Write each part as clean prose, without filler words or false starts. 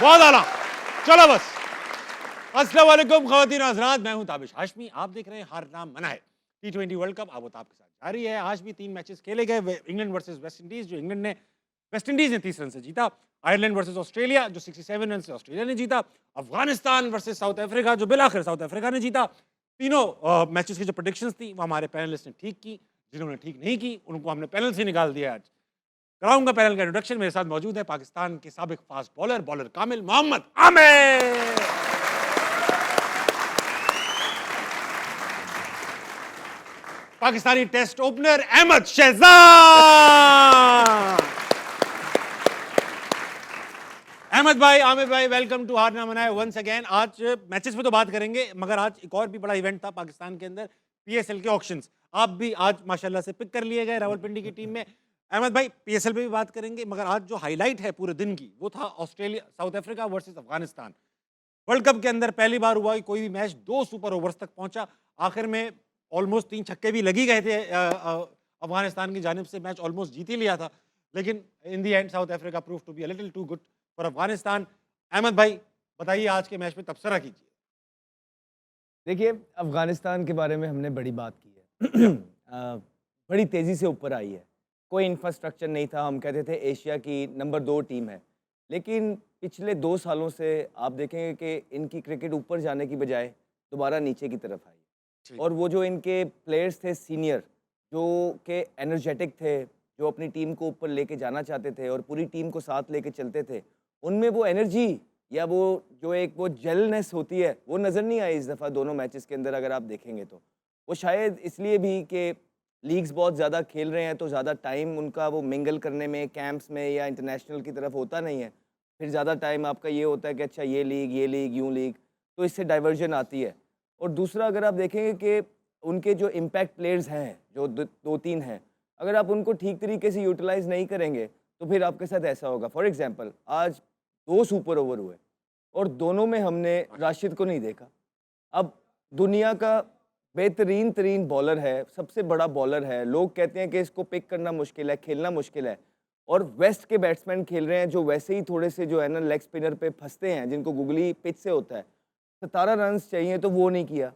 बहुत आला। चलो बस। अस्सलाम वालेकुम ख़वातीन हज़रात, मैं हूं ताबिश हाशमी। आप देख रहे हैं हार ना मना है। T20 वर्ल्ड कप आबोताब के साथ जारी है। आज भी 3 मैचेस खेले गए। इंग्लैंड वर्सेस वेस्ट इंडीज, जो वेस्ट इंडीज ने 30 रन से जीता। आयरलैंड वर्सेस ऑस्ट्रेलिया, जो 67 रन से ऑस्ट्रेलिया ने जीता। अफगानिस्तान वर्सेस साउथ अफ्रीका, जो बिलाखिर साउथ अफ्रीका ने जीता। तीनों मैचेस की जो प्रेडिक्शंस थी वो हमारे पैनलिस्ट ने ठीक की। जिन्होंने ठीक नहीं की उनको हमने पैनल से निकाल दिया। आज कराऊंगा पैनल का इंट्रोडक्शन। मेरे साथ मौजूद है पाकिस्तान के साबिक फास्ट बॉलर कामिल मोहम्मद आमिर, पाकिस्तानी टेस्ट ओपनर अहमद शहजाद। अहमद भाई, आमिर भाई, वेलकम टू हार ना मनाए वंस अगेन। आज मैचेस पे तो बात करेंगे, मगर आज एक और भी बड़ा इवेंट था पाकिस्तान के अंदर, पीएसएल के ऑक्शंस। आप भी आज माशाल्लाह से पिक कर लिए गए रावलपिंडी की टीम में। अहमद भाई, पीएसएल पे भी बात करेंगे, मगर आज जो हाईलाइट है पूरे दिन की वो था Australia south Africa versus Afghanistan. World cup के अंदर पहली बार हुआ कि कोई भी मैच 2 सुपर ओवर्स तक पहुंचा। आखिर में ऑलमोस्ट 3 छक्के भी लगी गए थे। अफगानिस्तान की जानिब से मैच ऑलमोस्ट जीत ही लिया था, लेकिन in the end South Africa prove to be a little too good for Afghanistan. Ahmad भाई, बताइए आज के मैच में तबसरा कीजिए। देखिए, अफ़गानिस्तान के बारे में हमने बड़ी बात की है। बड़ी तेज़ी से ऊपर आई है। कोई इंफ्रास्ट्रक्चर नहीं था, हम कहते थे एशिया की नंबर 2 टीम है। लेकिन पिछले 2 सालों से आप देखेंगे कि इनकी क्रिकेट ऊपर जाने की बजाय दोबारा नीचे की तरफ आई। और वो जो इनके प्लेयर्स थे सीनियर, जो कि एनर्जेटिक थे, जो अपनी टीम को ऊपर लेके जाना चाहते थे और पूरी टीम को साथ लेके चलते थे, उनमें वो एनर्जी या वो जो एक वो जेलनेस होती है वो नज़र नहीं आई इस दफ़ा दोनों मैचेस के अंदर। अगर आप देखेंगे तो वो शायद इसलिए भी कि लीग्स बहुत ज़्यादा खेल रहे हैं तो ज़्यादा टाइम उनका वो मिंगल करने में, कैंप्स में या इंटरनेशनल की तरफ होता नहीं है। फिर ज़्यादा टाइम आपका ये होता है कि अच्छा ये लीग, यूँ लीग, तो इससे डाइवर्जन आती है। और दूसरा अगर आप देखेंगे कि उनके जो इम्पैक्ट प्लेयर्स हैं, जो 2-3 हैं, अगर आप उनको ठीक तरीके से यूटिलाइज़ नहीं करेंगे तो फिर आपके साथ ऐसा होगा। फॉर एग्ज़ाम्पल, आज 2 सुपर ओवर हुए और दोनों में हमने राशिद को नहीं देखा। अब दुनिया का बेहतरीन तरीन बॉलर है, सबसे बड़ा बॉलर है, लोग कहते हैं कि इसको पिक करना मुश्किल है, खेलना मुश्किल है, और वेस्ट के बैट्समैन खेल रहे हैं जो वैसे ही थोड़े से जो है ना लेग स्पिनर पे फंसते हैं, जिनको गुगली पिच से होता है। 17 रन्स चाहिए तो वो नहीं किया।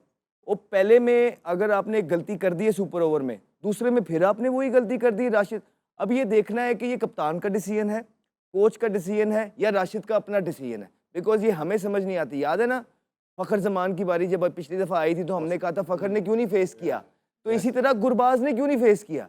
वो पहले में अगर आपने एक गलती कर दी है सुपर ओवर में, दूसरे में फिर आपने वही गलती कर दी राशिद। अब ये देखना है कि ये कप्तान का डिसीजन है, कोच का डिसीजन है या राशिद का अपना डिसीजन है, बिकॉज ये हमें समझ नहीं आती। याद है ना फ़खर जमान की बारी जब पिछली दफ़ा आई थी तो हमने कहा था फ़खर ने क्यों नहीं फेस किया, तो इसी तरह गुरबाज ने क्यों नहीं फेस किया।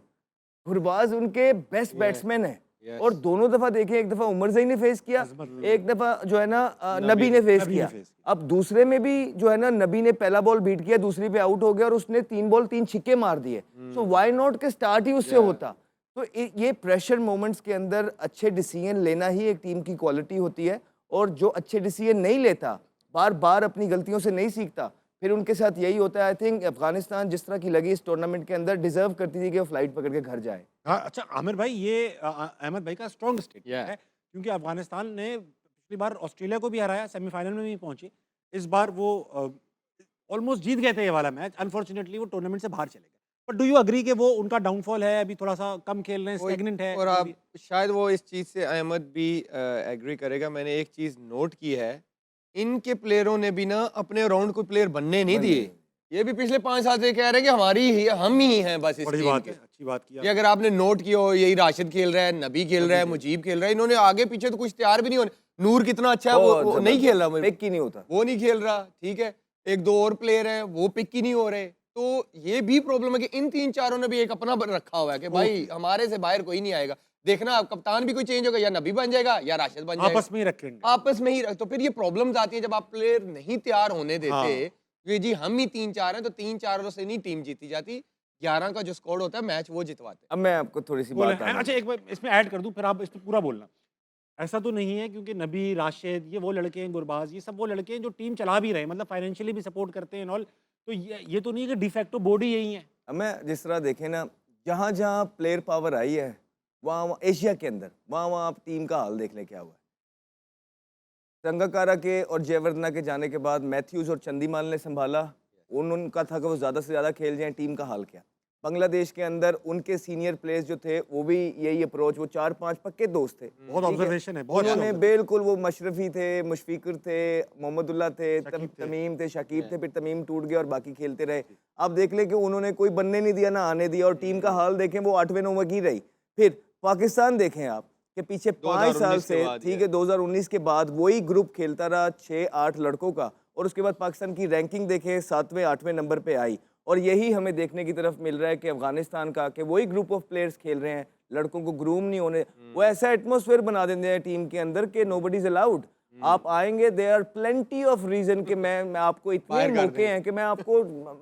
गुरबाज उनके बेस्ट बैट्समैन है और दोनों दफ़ा देखें, एक दफ़ा उमर ज़ई ने फेस किया, एक दफ़ा जो है ना नबी ने फेस किया। अब दूसरे में भी जो है ना नबी ने पहला बॉल बीट किया, दूसरी पे आउट हो गया और उसने 3 बॉल 3 छिक्के मार दिए। सो व्हाई नॉट के स्टार्ट ही उससे होता। तो ये प्रेशर मोमेंट्स के अंदर अच्छे डिसीजन लेना ही एक टीम की क्वालिटी होती है, और जो अच्छे डिसीजन नहीं लेता, बार बार अपनी गलतियों से नहीं सीखता, फिर उनके साथ यही होता है। आई थिंक अफगानिस्तान जिस तरह की लगी इस टूर्नामेंट के अंदर डिजर्व करती थी कि वो फ्लाइट पकड़ के घर जाए। हाँ, अच्छा आमिर भाई, ये अहमद भाई का स्ट्रॉन्ग स्टेटमेंट है, क्योंकि अफगानिस्तान ने पिछली बार ऑस्ट्रेलिया को भी हराया, सेमीफाइनल में भी पहुंची। इस बार वो ऑलमोस्ट जीत गए थे ये वाला मैच, अनफॉर्चुनेटली वो टूर्नामेंट से बाहर चले गए। बट डू यू अग्री कि वो उनका डाउनफॉल है, अभी थोड़ा सा कम खेल रहे हैं, स्टैग्नेंट है? और आप शायद वो इस चीज़ से अहमद भी एग्री करेगा। मैंने एक चीज़ नोट की है, इनके प्लेयरों ने भी ना अपने राउंड को प्लेयर बनने नहीं दिए। ये भी पिछले 5 साल से कह रहे हैं कि हमारी ही हम ही हैं बस इस बड़ी टीम बात के। है, अच्छी बात की ये अगर आपने नोट किया हो, यही राशिद खेल रहा है, नबी खेल रहा है, मुजीब खेल रहा है, इन्होंने आगे पीछे तो कुछ तैयार भी नहीं होने। नूर कितना अच्छा है, वो नहीं खेल रहा, पिक ही नहीं होता, वो नहीं खेल रहा, ठीक है। 1-2 और प्लेयर हैं, वो पिक ही नहीं हो रहे। तो ये भी प्रॉब्लम है कि इन 3-4 ने भी एक अपना रखा हुआ है कि भाई हमारे से बाहर कोई नहीं आएगा। देखना कप्तान भी कोई चेंज होगा, या नबी बन जाएगा या राशिद बन जाएगा, आपस में ही रखेंगे, आपस में ही। तो फिर ये प्रॉब्लम्स आती है जब आप प्लेयर नहीं तैयार होने देते। हाँ। कि जी हम ही 3-4 हैं, तो 3-4 से नहीं टीम जीती जाती, 11 का जो स्कोर होता है मैच वो जितवाते हैं। अब मैं आपको थोड़ी सी बात अच्छा, एक बार इसमें ऐड कर दूं, फिर आप इस पे पूरा बोलना। ऐसा तो नहीं है क्योंकि नबी, राशिद, ये वो लड़के हैं, गुरबाज, ये सब वो लड़के हैं जो टीम चला भी रहे हैं, मतलब फाइनेंशियली भी सपोर्ट करते हैं ऑल। तो ये तो नहीं है कि डिफेक्टो बोर्ड ही यही है। अब मैं जिस तरह देखें ना, जहाँ जहाँ प्लेयर पावर आई है, वहाँ एशिया के अंदर वहाँ आप टीम का हाल देख लें क्या हुआ है। संगकारा के और जयवर्धना के जाने के बाद मैथ्यूज और चंदीमाल ने संभाला, उनका था कि वो ज़्यादा से ज़्यादा खेल जाएं, टीम का हाल क्या। बांग्लादेश के अंदर उनके सीनियर प्लेयर्स जो थे वो भी यही अप्रोच, वो 4-5 पक्के दोस्त थे। बहुत ऑब्जर्वेशन है, बहुत उन्होंने अच्छा। बिल्कुल, वो मशरफी थे, मुशफिकुर थे, मोहम्मदुल्लाह थे, शकीब थे। तमीम थे, शकीब थे, फिर तमीम टूट गया और बाकी खेलते रहे। आप देख लें कि उन्होंने कोई बनने नहीं दिया, ना आने दिया, और टीम का हाल देखें वो 8वें 9वें की रही। फिर पाकिस्तान देखें आप कि पीछे 5 साल 2019 के से, बाद ठीक है, 2019 के बाद वही ग्रुप खेलता रहा 6-8 लड़कों का, और उसके बाद पाकिस्तान की रैंकिंग देखें 7वें 8वें नंबर पे आई। और यही हमें देखने की तरफ मिल रहा है कि अफगानिस्तान का, कि वही ग्रुप ऑफ प्लेयर्स खेल रहे हैं, लड़कों को ग्रूम नहीं होने, वो ऐसा एटमॉस्फेयर बना देते हैं टीम के अंदर कि नोबडी इज अलाउड। आप आएंगे, there are plenty of reason कि मैं आपको इतने बाहर कर मौके हैं कि मैं आपको,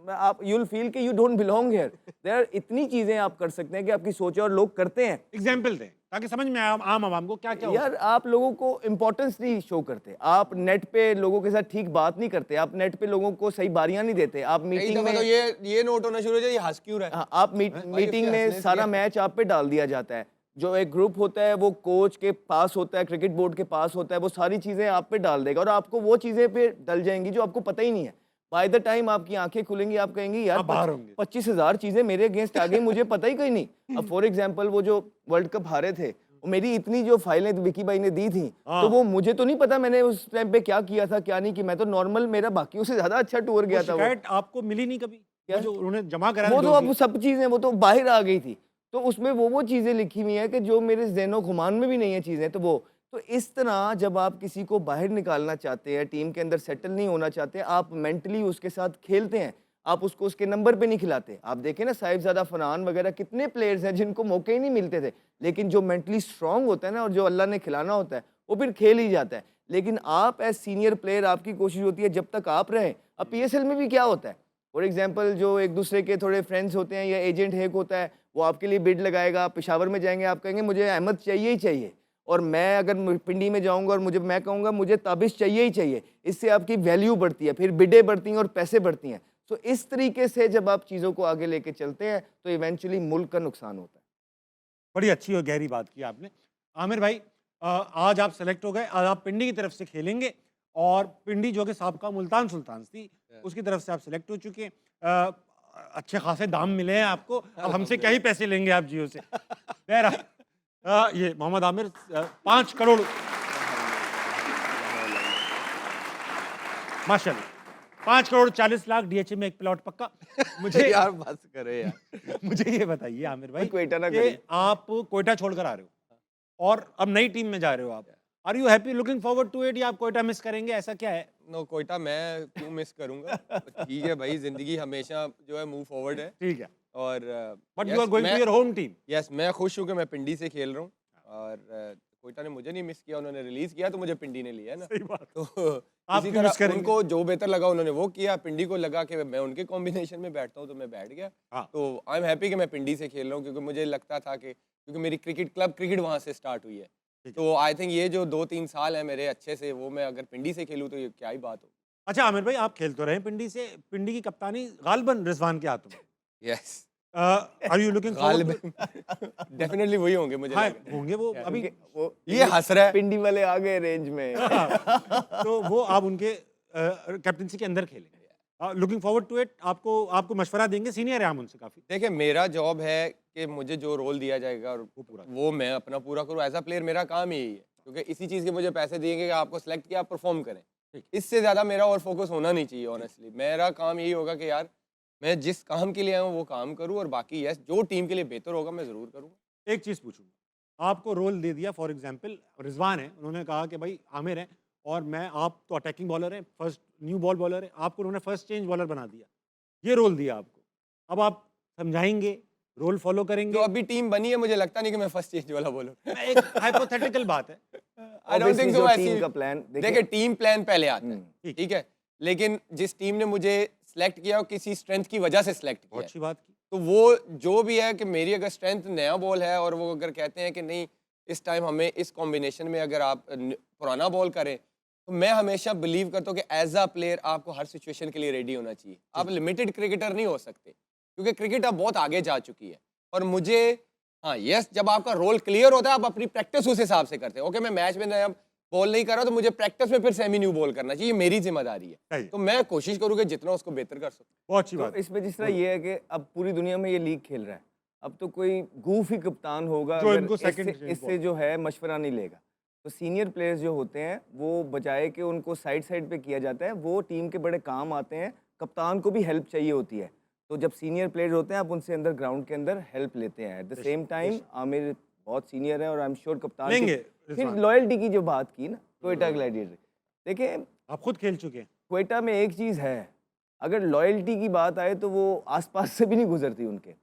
आप यू विल फील कि you don't belong here. There इतनी चीजें आप कर सकते हैं कि आपकी सोच है, और लोग करते हैं। एग्जाम्पल दें ताकि समझ में आए आम आवाम को क्या क्या होता है। यार आप लोगों को इम्पोर्टेंस नहीं शो करते, आप नेट पे लोगों के साथ ठीक बात नहीं करते, आप नेट पे लोगों को सही बारियां नहीं देते, आप कई मीटिंग दफा में तो ये नोट होना शुरू हो जाए, ये हंस क्यों रहा है? हाँ, आप भाई, मीटिंग उसने में हंसने से सारा क्या? मैच आप पे डाल दिया जाता है। जो एक ग्रुप होता है वो कोच के पास होता है, क्रिकेट बोर्ड के पास होता है, वो सारी चीज़ें आप पे डाल देगा, और आपको वो चीज़ें पे डल जाएंगी जो आपको पता ही नहीं है। बाय द टाइम आपकी आंखें खुलेंगी, आप कहेंगी यार आप बाहर होंगे। 25,000 चीज़ें मेरे अगेंस्ट आ गई, मुझे पता ही कहीं नहीं। अब फॉर एग्जाम्पल वो जो वर्ल्ड कप हारे थे, वो मेरी इतनी जो फाइलें विकी भाई ने दी थी, तो वो मुझे तो नहीं पता मैंने उस टाइम पे क्या किया था क्या नहीं, कि मैं तो नॉर्मल, मेरा बाकियों से ज़्यादा अच्छा टूर गया था वो। शिकायत आपको मिली नहीं कभी? क्या? वो जो उन्होंने जमा करा वो तो अब सब चीजें वो तो बाहर आ गई थी, तो उसमें वो चीजें लिखी हुई हैं कि जो मेरे ज़हनो गुमान में भी नहीं है चीजें, तो वो तो इस तरह जब आप किसी को बाहर निकालना चाहते हैं, टीम के अंदर सेटल नहीं होना चाहते, आप मेंटली उसके साथ खेलते हैं, आप उसको उसके नंबर पे नहीं खिलाते। आप देखें ना, साहिबजादा फरहान वगैरह कितने प्लेयर्स हैं जिनको मौके ही नहीं मिलते थे, लेकिन जो मेंटली स्ट्रांग होता है ना, और जो अल्लाह ने खिलाना होता है, वो फिर खेल ही जाता है। लेकिन आप एज सीनियर प्लेयर, आपकी कोशिश होती है जब तक आप रहें। अब PSL में भी क्या होता है, फॉर एग्जाम्पल जो एक दूसरे के थोड़े फ्रेंड्स होते हैं, या एजेंट हेक होता है, वो आपके लिए बिड लगाएगा, आप पेशावर में जाएंगे, आप कहेंगे मुझे अहमद चाहिए ही चाहिए, और मैं अगर पिंडी में जाऊंगा और मैं कहूँगा मुझे ताबिश चाहिए ही चाहिए, इससे आपकी वैल्यू बढ़ती है, फिर बिडें बढ़ती हैं और पैसे बढ़ती हैं। तो इस तरीके से जब आप चीज़ों को आगे लेके चलते हैं तो इवेंचुअली मुल्क का नुकसान होता है। बड़ी अच्छी और गहरी बात की आपने। आमिर भाई, आज आप सेलेक्ट हो गए, आज आप पिंडी की तरफ से खेलेंगे, और पिंडी जो कि साबका मुल्तान सुल्तान्स थी, उसकी तरफ से आप सेलेक्ट हो चुके हैं। अच्छे खासे दाम मिले हैं आपको, अब हमसे क्या ही पैसे लेंगे आप जियो से। बहरहाल, ये मोहम्मद आमिर 5 करोड़ माशाल्लाह, 5 करोड़ 40 लाख DHA में एक प्लॉट पक्का। मुझे यार बस करे यार। मुझे ये बताइए आमिर भाई क्वेटा ना कि करिए। आप कोयटा छोड़कर आ रहे हो और अब नई टीम में जा रहे हो आप, are you happy, looking forward to it, या आप कोयटा मिस करेंगे, ऐसा क्या है? नो, कोयटा मैं क्यों मिस करूंगा? ठीक है भाई, जिंदगी हमेशा जो है मूव फॉरवर्ड है। ठीक है, और but you are going to your home team. Yes, मैं खुश हूँ कि मैं पिंडी से खेल रहा हूँ, और कोयटा ने मुझे नहीं मिस किया, उन्होंने रिलीज किया तो मुझे पिंडी ने लिया है ना। सही बात। तो आप इसी क्यों मिस तरह करेंगे? उनको जो बेहतर लगा उन्होंने वो किया, पिंडी को लगा कि मैं उनके कॉम्बिनेशन में बैठता हूँ तो मैं बैठ गया। हाँ। तो आई एम हैप्पी कि मैं पिंडी से खेल रहा हूँ, क्योंकि मुझे लगता था कि क्योंकि मेरी क्रिकेट वहाँ से स्टार्ट हुई है, ठीक तो आई थिंक ये जो 2-3 साल है मेरे अच्छे से, वो मैं अगर पिंडी से खेलूँ तो ये क्या ही बात हो। अच्छा आमिर भाई, आप खेल तो रहे हैं पिंडी से, पिंडी की कप्तानी गालिबन रिजवान के हाथों में। Yes, are you looking forward? Definitely वही होंगे मुझे हाँ, लग रहा है। होंगे वो अभी। वो ये हंस रहा है। पिंडी वाले आ गए रेंज में। तो वो आप उनके कैप्टनसी के अंदर खेलेंगे, लुकिंग फॉरवर्ड टू इट। आपको मशवरा देंगे, सीनियर है हम उनसे काफी। देखिए, मेरा जॉब है कि मुझे जो रोल दिया जाएगा और वो मैं अपना पूरा करूँ। एज अ प्लेयर मेरा काम ही यही है, क्योंकि इसी चीज़ के मुझे पैसे दिए गए कि आपको सेलेक्ट किया, आप परफॉर्म करें। इससे ज़्यादा मेरा और फोकस होना नहीं चाहिए। ऑनेस्टली मेरा काम यही होगा कि यार मैं जिस काम के लिए आया हूँ वो काम करूँ, और बाकी यस जो टीम के लिए बेहतर होगा मैं ज़रूर करूँगा। एक चीज पूछूंगा, आपको रोल दे दिया, फॉर एग्जांपल रिजवान है, उन्होंने कहा कि भाई आमिर है और मैं, आप तो अटैकिंग बॉलर है, फर्स्ट न्यू बॉल बॉलर है, आपको उन्होंने फर्स्ट चेंज बॉलर बना दिया, ये रोल दिया आपको, अब आप समझाएंगे, रोल फॉलो जो करेंगे? अभी टीम बनी है, मुझे लगता नहीं कि मैं फर्स्ट चेंज वाला बोलूँ। मैं एक हाइपोथेटिकल बात है, I don't think so. Team का प्लान देखिए, टीम प्लान पहले आता है, ठीक। ठीक है, लेकिन जिस टीम ने मुझे सेलेक्ट किया वो किसी स्ट्रेंथ की वजह से सेलेक्ट किया बहुत है। अच्छी बात की। तो वो जो भी है कि मेरी अगर स्ट्रेंथ नया बॉल है, और वो अगर कहते हैं कि नहीं इस टाइम हमें इस कॉम्बिनेशन में अगर आप पुराना बॉल करें, तो मैं हमेशा बिलीव करता हूँ कि एज अ प्लेयर आपको हर सिचुएशन के लिए रेडी होना चाहिए। आप लिमिटेड क्रिकेटर नहीं हो सकते, क्योंकि क्रिकेट अब बहुत आगे जा चुकी है। और मुझे हाँ यस, जब आपका रोल क्लियर होता है आप अपनी प्रैक्टिस उस हिसाब से करते हैं। ओके, मैं मैच में नया बॉल नहीं कर रहा तो मुझे प्रैक्टिस में फिर सेमी न्यू बॉल करना चाहिए, मेरी जिम्मेदारी है। सही। तो मैं कोशिश करूंगा जितना उसको बेहतर कर सकूं। बहुत अच्छी तो बात है। इसमें जिस तरह ये है कि अब पूरी दुनिया में ये लीग खेल रहा है, अब तो कोई गूफ ही कप्तान होगा जो अगर इनको second इससे जो है मशवरा नहीं लेगा। तो सीनियर प्लेयर्स जो होते हैं वो बजाय कि उनको साइड साइड पे किया जाता है, वो टीम के बड़े काम आते हैं। कप्तान को भी हेल्प चाहिए होती है, तो जब सीनियर प्लेयर्स होते हैं आप उनसे अंदर ग्राउंड के अंदर हेल्प लेते हैं। At the same time Aamir बहुत सीनियर है और आई एम श्योर कप्तान लेंगे, फिर रिजवान। लॉयल्टी की जो बात की ना, क्वेटा ग्लैडिएटर, देखिए आप खुद खेल चुके हैं। क्वेटा में एक चीज़ है, अगर लॉयल्टी की बात आए तो वो आसपास से भी नहीं गुजरती उनके।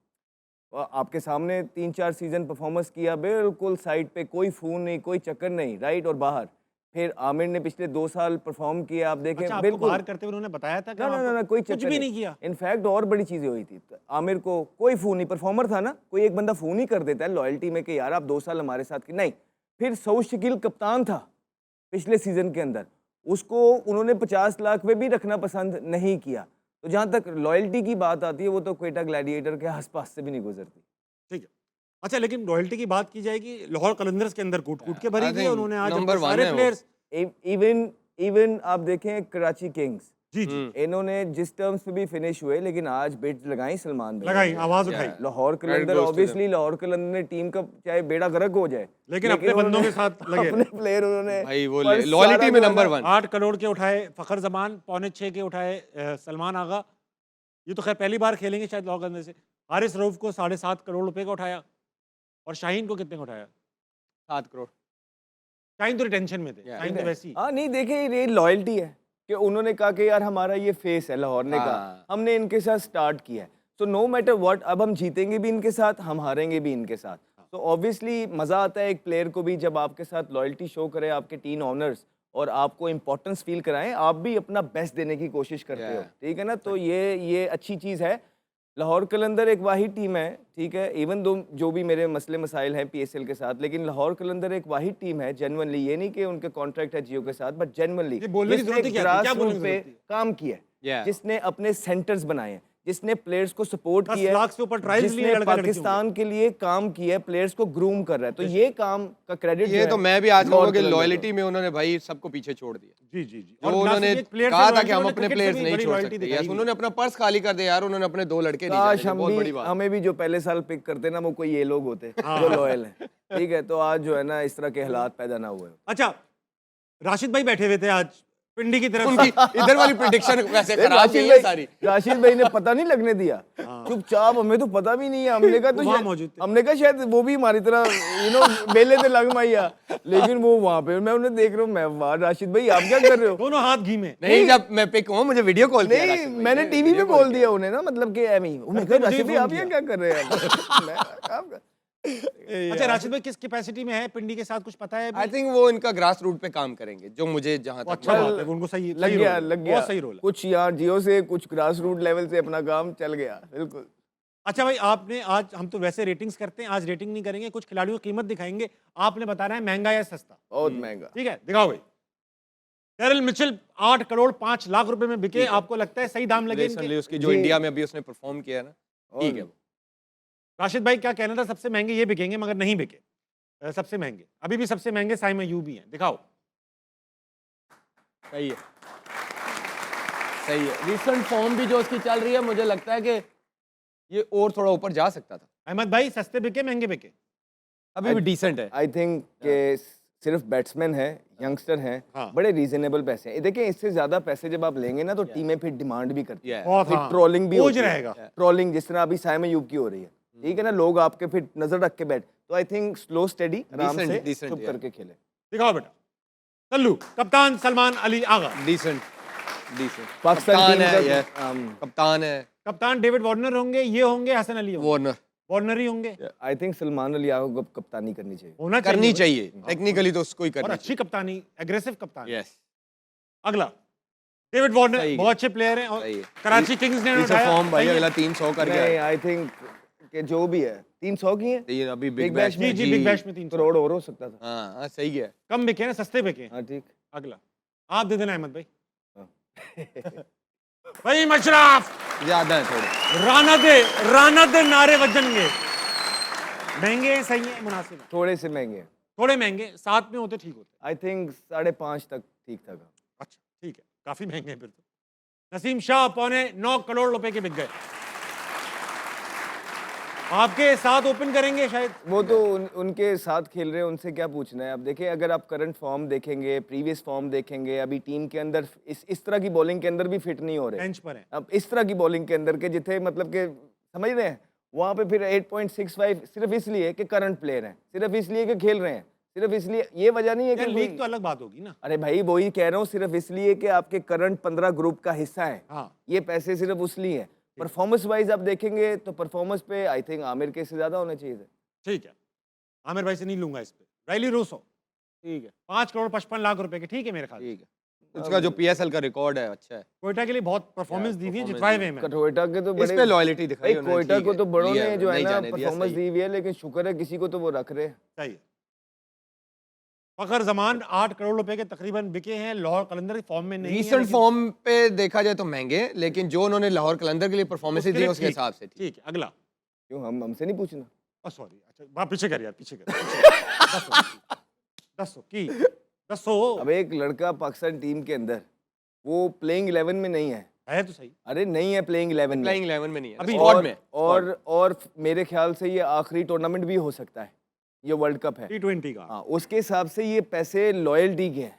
और आपके सामने 3-4 सीज़न परफॉर्मेंस किया, बिल्कुल साइड पे कोई फ़ोन नहीं, कोई चक्कर नहीं, राइट और बाहर। फिर आमिर ने पिछले 2 साल परफॉर्म किया, आप देखें अच्छा, आपको बिल्कुल बाहर करते हुए उन्होंने बताया था कि ना ना आपको ना ना, कोई कुछ चक्कर भी नहीं किया। इनफैक्ट और बड़ी चीज़ें हुई थी। आमिर को कोई फ़ोन नहीं, परफॉर्मर था ना, कोई एक बंदा फ़ोन ही कर देता है लॉयल्टी में कि यार आप 2 साल हमारे साथ की नहीं। फिर सऊद शकील कप्तान था पिछले सीज़न के अंदर, उसको उन्होंने 50 लाख पे भी रखना पसंद नहीं किया। तो जहाँ तक लॉयल्टी की बात आती है वो तो क्वेटा ग्लैडिएटर के आसपास से भी नहीं गुजरती। ठीक है। अच्छा, लेकिन रॉयल्टी की बात की जाएगी, लाहौर कलंदर्स के अंदर कूट-कूट के भरी I थी think उन्होंने आज number अपने one सारे है वो। प्लेयर्स। इवन आप देखें कराची किंग्स, जी, जी। इन्होंने जिस टर्म्स पे भी फिनिश हुए लेकिन आज बिड लगाई सलमान भाई लगाई, ने। आवाज उठाई। Lahore Credit Qalandar goes to obviously Lahore Qalandar ने टीम का चाहे बेड़ा गर्क हो जाए, लेकिन अपने बंदों उन्होंने के साथ लगे अपने प्लेयर उन्होंने भाई वो पर लॉयल्टी सारा में जो है नंबर ना, 1। 8 करोड़ के उठाए फखर जमान, 6.25 के उठाए सलमान आगा। ये तो खैर पहली बार खेलेंगे शायद लाहौर कलंदर से। हारिस रऊफ को 7.5 करोड़ रुपए का उठाया, और शाहीन को कितने का उठाया? 7 करोड़। शाहीन तो रिटेंशन में थे, Yeah. शाहीन तो वैसी। हाँ नहीं देखिए ये लॉयल्टी है कि उन्होंने कहा कि यार हमारा ये फेस है, लाहौर ने कहा हाँ। हमने इनके साथ स्टार्ट किया है, तो नो मैटर व्हाट अब हम जीतेंगे भी इनके साथ, हम हारेंगे भी इनके साथ। तो ऑब्वियसली मज़ा आता है एक प्लेयर को भी जब आपके साथ लॉयल्टी शो करे आपके टीम ऑनर्स और आपको इंपॉर्टेंस फील कराएं, आप भी अपना बेस्ट देने की कोशिश करते हो, Yeah. ठीक है ना। तो ये अच्छी चीज़ है। लाहौर कलंदर एक वाहिद टीम है, ठीक है, इवन दो जो भी मेरे मसले मसाइल हैं पीएसएल के साथ, लेकिन लाहौर कलंदर एक वाहिद टीम है जेन्युइनली। ये नहीं कि उनके कॉन्ट्रैक्ट है जियो के साथ, बट जेन्युइनली ये बोलने की जरूरत ही क्या थी? क्या बोलने की पे जरूरत थी? काम किया है, Yeah. जिसने अपने सेंटर्स बनाए हैं, जिसने प्लेयर्स को सपोर्ट 10 किया लाख से ऊपर ट्रायल्स लिए जिसने लड़का लड़कियों के। पाकिस्तान के लिए काम किया है, प्लेयर्स को ग्रूम कर रहा है, तो ये काम का क्रेडिट ये तो मैं भी आज लाहौर कहूँगा कि कलंदर को। लॉयल्टी में उन्होंने भाई सबको पीछे छोड़ दिया। जी, जी, जी। जो और उन्होंने लास्ट में एक player से कहा था loyalty कि हम उन्होंने अपने cricket से प्लेयर्स भी नहीं बड़ी छोड़ loyalty सकते। दिखाई यस, हुई। उन्होंने अपना पर्स खाली कर दिया यार, उन्होंने अपने 2 लड़के नहीं काश जाने, हम बहुत भी बड़ी बात। हमें भी जो पहले साल पिक करते ना वो कोई ये लोग होते जो लॉयल हैं, ठीक है। तो आज जो है ना इस तरह के हालात पैदा ना हुए। अच्छा, राशिद भाई बैठे हुए थे आज पिंडी की तरफ उनकी से। इधर वाली प्रिडिक्शन वैसे नहीं, खराब नहीं है सारी। राशिद भाई ने पता नहीं लगने दिया, चुपचाप, हमें तो पता भी नहीं है। हमने कहा तो वो वहाँ शायद मौजूद थे। हमने कहा शायद वो भी हमारी तरह बेले थे लग मैया, लेकिन वो वहाँ पे, मैं उन्हें देख रहा हूँ, मैं वाह राशिद भाई आप क्या कर रहे हो। दोनों हाथ घी में। नहीं, जब मैं पिक हुआ मुझे वीडियो कॉल किया नहीं राशिद भाई मैंने ने, टीवी पे video call बोल दिया उन्हें ना, मतलब कि एमी मैं कहा मुझे राशिद भाई फोन आप ये किया। क्या कर रहे हैं। मैं काम कर अच्छा, राशिद भाई किस कैपेसिटी में है पिंडी के साथ, कुछ पता है अभी? आई थिंक वो इनका ग्रास रूट पे काम करेंगे, जो मुझे जहां वो तक अच्छा बात है, उनको सही लग सही गया रोल है, लग गया बहुत सही रोल है। कुछ यार जियो से कुछ ग्रास रूट लेवल से अपना काम चल गया बिल्कुल। अच्छा भाई, आपने आज, हम तो वैसे रेटिंग्स करते हैं, आज रेटिंग नहीं करेंगे, कुछ खिलाड़ियों की कीमत दिखाएंगे। आपने बताना है महंगा या सस्ता, बहुत महंगा। ठीक है? दिखाओ भाई। टेरिल मिचेल 8 करोड़ 5 लाख रुपए में बिके, आपको लगता है सही दाम लगे रिसेंटली इनके? उसकी जो जी। इंडिया में अभी उसने परफॉर्म किया है ना, ठीक है वो। राशिद भाई क्या कहना था, सबसे महंगे ये बिकेंगे, मगर नहीं बिके। सबसे महंगे अभी भी सबसे महंगे साइम अयूब ही हैं। दिखाओ। सही है, सही है। रिसेंट फॉर्म भी जो उसकी चल रही है, मुझे लगता है कि ये और थोड़ा ऊपर जा सकता था। अहमद भाई, सस्ते बिके महंगे बिके? अभी भी डिसेंट है। आई थिंक के सिर्फ बैट्समैन है, यंगस्टर हैं, हाँ। बड़े रीजनेबल पैसे हैं। देखिए इससे ज्यादा पैसे जब आप लेंगे ना तो टीमें फिर डिमांड भी करती हैं, Yeah. बहुत, फिर हाँ, ट्रोलिंग भी बोझ होती है। रहेगा। ट्रोलिंग जिस तरह अभी साइम अयूब की हो रही है, ठीक है ना, लोग आपके फिर नजर रख के बैठ, तो आई थिंक स्लो स्टेडी आराम से decent, चुप yeah. करके खेले। दिखाओ बेटा। सल्लू, कप्तान सलमान अली आगा। Decent, decent. पाकिस्तान कप्तान टीम है, का, yeah. कप्तान है, कप्तान डेविड वार्नर होंगे, ये होंगे हसन अली होंगे? वार्नर। वार्नर ही होंगे, आई थिंक सलमान अली आगा को कप्तानी करनी चाहिए। होना चाहिए करनी भाई। चाहिए, टेक्निकली तो उसको ही और करनी अच्छी कप्तानी, एग्रेसिव कप्तान। चाहिए। यस, अगला डेविड वार्नर, सही है। बहुत अच्छे प्लेयर हैं, और सही है। कराची किंग्स ने इट्स अ उठाया। फॉर्म भाई, सही है। अगला 300 कर नहीं गया। आई थिंक कि जो भी है 300 की है, ये अभी बिग बिग बैश बैश में, में जी जी, बिग बैश में 300 करोड़ और हो सकता था। हाँ हाँ, सही है। कम बिके ना, सस्ते बिके। हाँ ठीक। अगला आप दे देना अहमद भाई। हाँ। भाई मशराफ, ज्यादा है थोड़े। राना दे नारे बजनगे। महंगे हैं, सही है, मुनासिब है? थोड़े से महंगे हैं। थोड़े महंगे, 7 में होते ठीक होते। आई थिंक 5.5 तक ठीक था। अच्छा ठीक है, काफी महंगे हैं फिर तो। नसीम शाह 9.25 करोड़ रुपए के बिक गए। आपके साथ ओपन करेंगे शायद। वो तो उनके साथ खेल रहे हैं, उनसे क्या पूछना है। अब देखिए, अगर आप करंट फॉर्म देखेंगे, प्रीवियस फॉर्म देखेंगे, अभी टीम के अंदर इस तरह की बॉलिंग के अंदर भी फिट नहीं हो रहे। बेंच पर है। अब इस तरह की बॉलिंग के अंदर के जिथे मतलब के समझ रहे हैं, वहाँ पे फिर 8.65 सिर्फ इसलिए कि करंट प्लेयर हैं, सिर्फ इसलिए कि खेल रहे हैं, सिर्फ इसलिए, ये वजह नहीं है यार कि लीग तो अलग बात होगी ना। अरे भाई वही कह रहा हूँ, सिर्फ इसलिए कि आपके करंट 15 ग्रुप का हिस्सा है। हाँ ये पैसे सिर्फ उसलिए हैं। परफॉर्मेंस वाइज आप देखेंगे तो परफॉर्मेंस पे आई थिंक आमिर के से ज्यादा होने चाहिए थे। ठीक है, आमिर भाई से नहीं लूंगा इस पे। राइली रूसो ठीक है, 5 करोड़ 55 लाख रुपए के, ठीक है मेरे ख्याल से। ठीक है। उसका जो पीएसएल का रिकॉर्ड है अच्छा है। कोयटा के लिए बहुत परफॉर्मेंस दी हुई है, जितवाए हुए हैं। कोयटा के तो इस बड़े पे लॉयल्टी दिखाई भाई, उन्होंने, कोयटा ठीक को है, तो बड़ों लिया, ने जो है नहीं ना जाने दिया, परफॉर्मेंस सही है। दी हुई है, लेकिन शुक्र है किसी को तो वो रख रहे हैं। सही है। फखर जमान 8 करोड़ रुपए के तकरीबन बिके हैं। लाहौर कलंदर फॉर्म में नहीं है, रीसेंट लेकिन फॉर्म पे देखा जाए तो महंगे, लेकिन जो उन्होंने लाहौर कलंदर के लिए परफॉर्मेंस उसके दी लिए उसके ठीक। हिसाब से ठीक। ठीक है, अगला। क्यों हमसे नहीं पूछना? सॉरी, अच्छा बाप पीछे कर यार, पीछे कर। दसो की दसो अब एक लड़का पाकिस्तान टीम के अंदर वो प्लेइंग 11 में नहीं है तो सही। अरे नहीं है प्लेइंग 11 में, प्लेइंग 11 में नहीं है, अभी स्क्वाड में। और मेरे ख्याल से ये आखिरी टूर्नामेंट भी हो सकता है, ये वर्ल्ड कप है। T20 का। हाँ, उसके हिसाब से ये पैसे लॉयल्टी के हैं,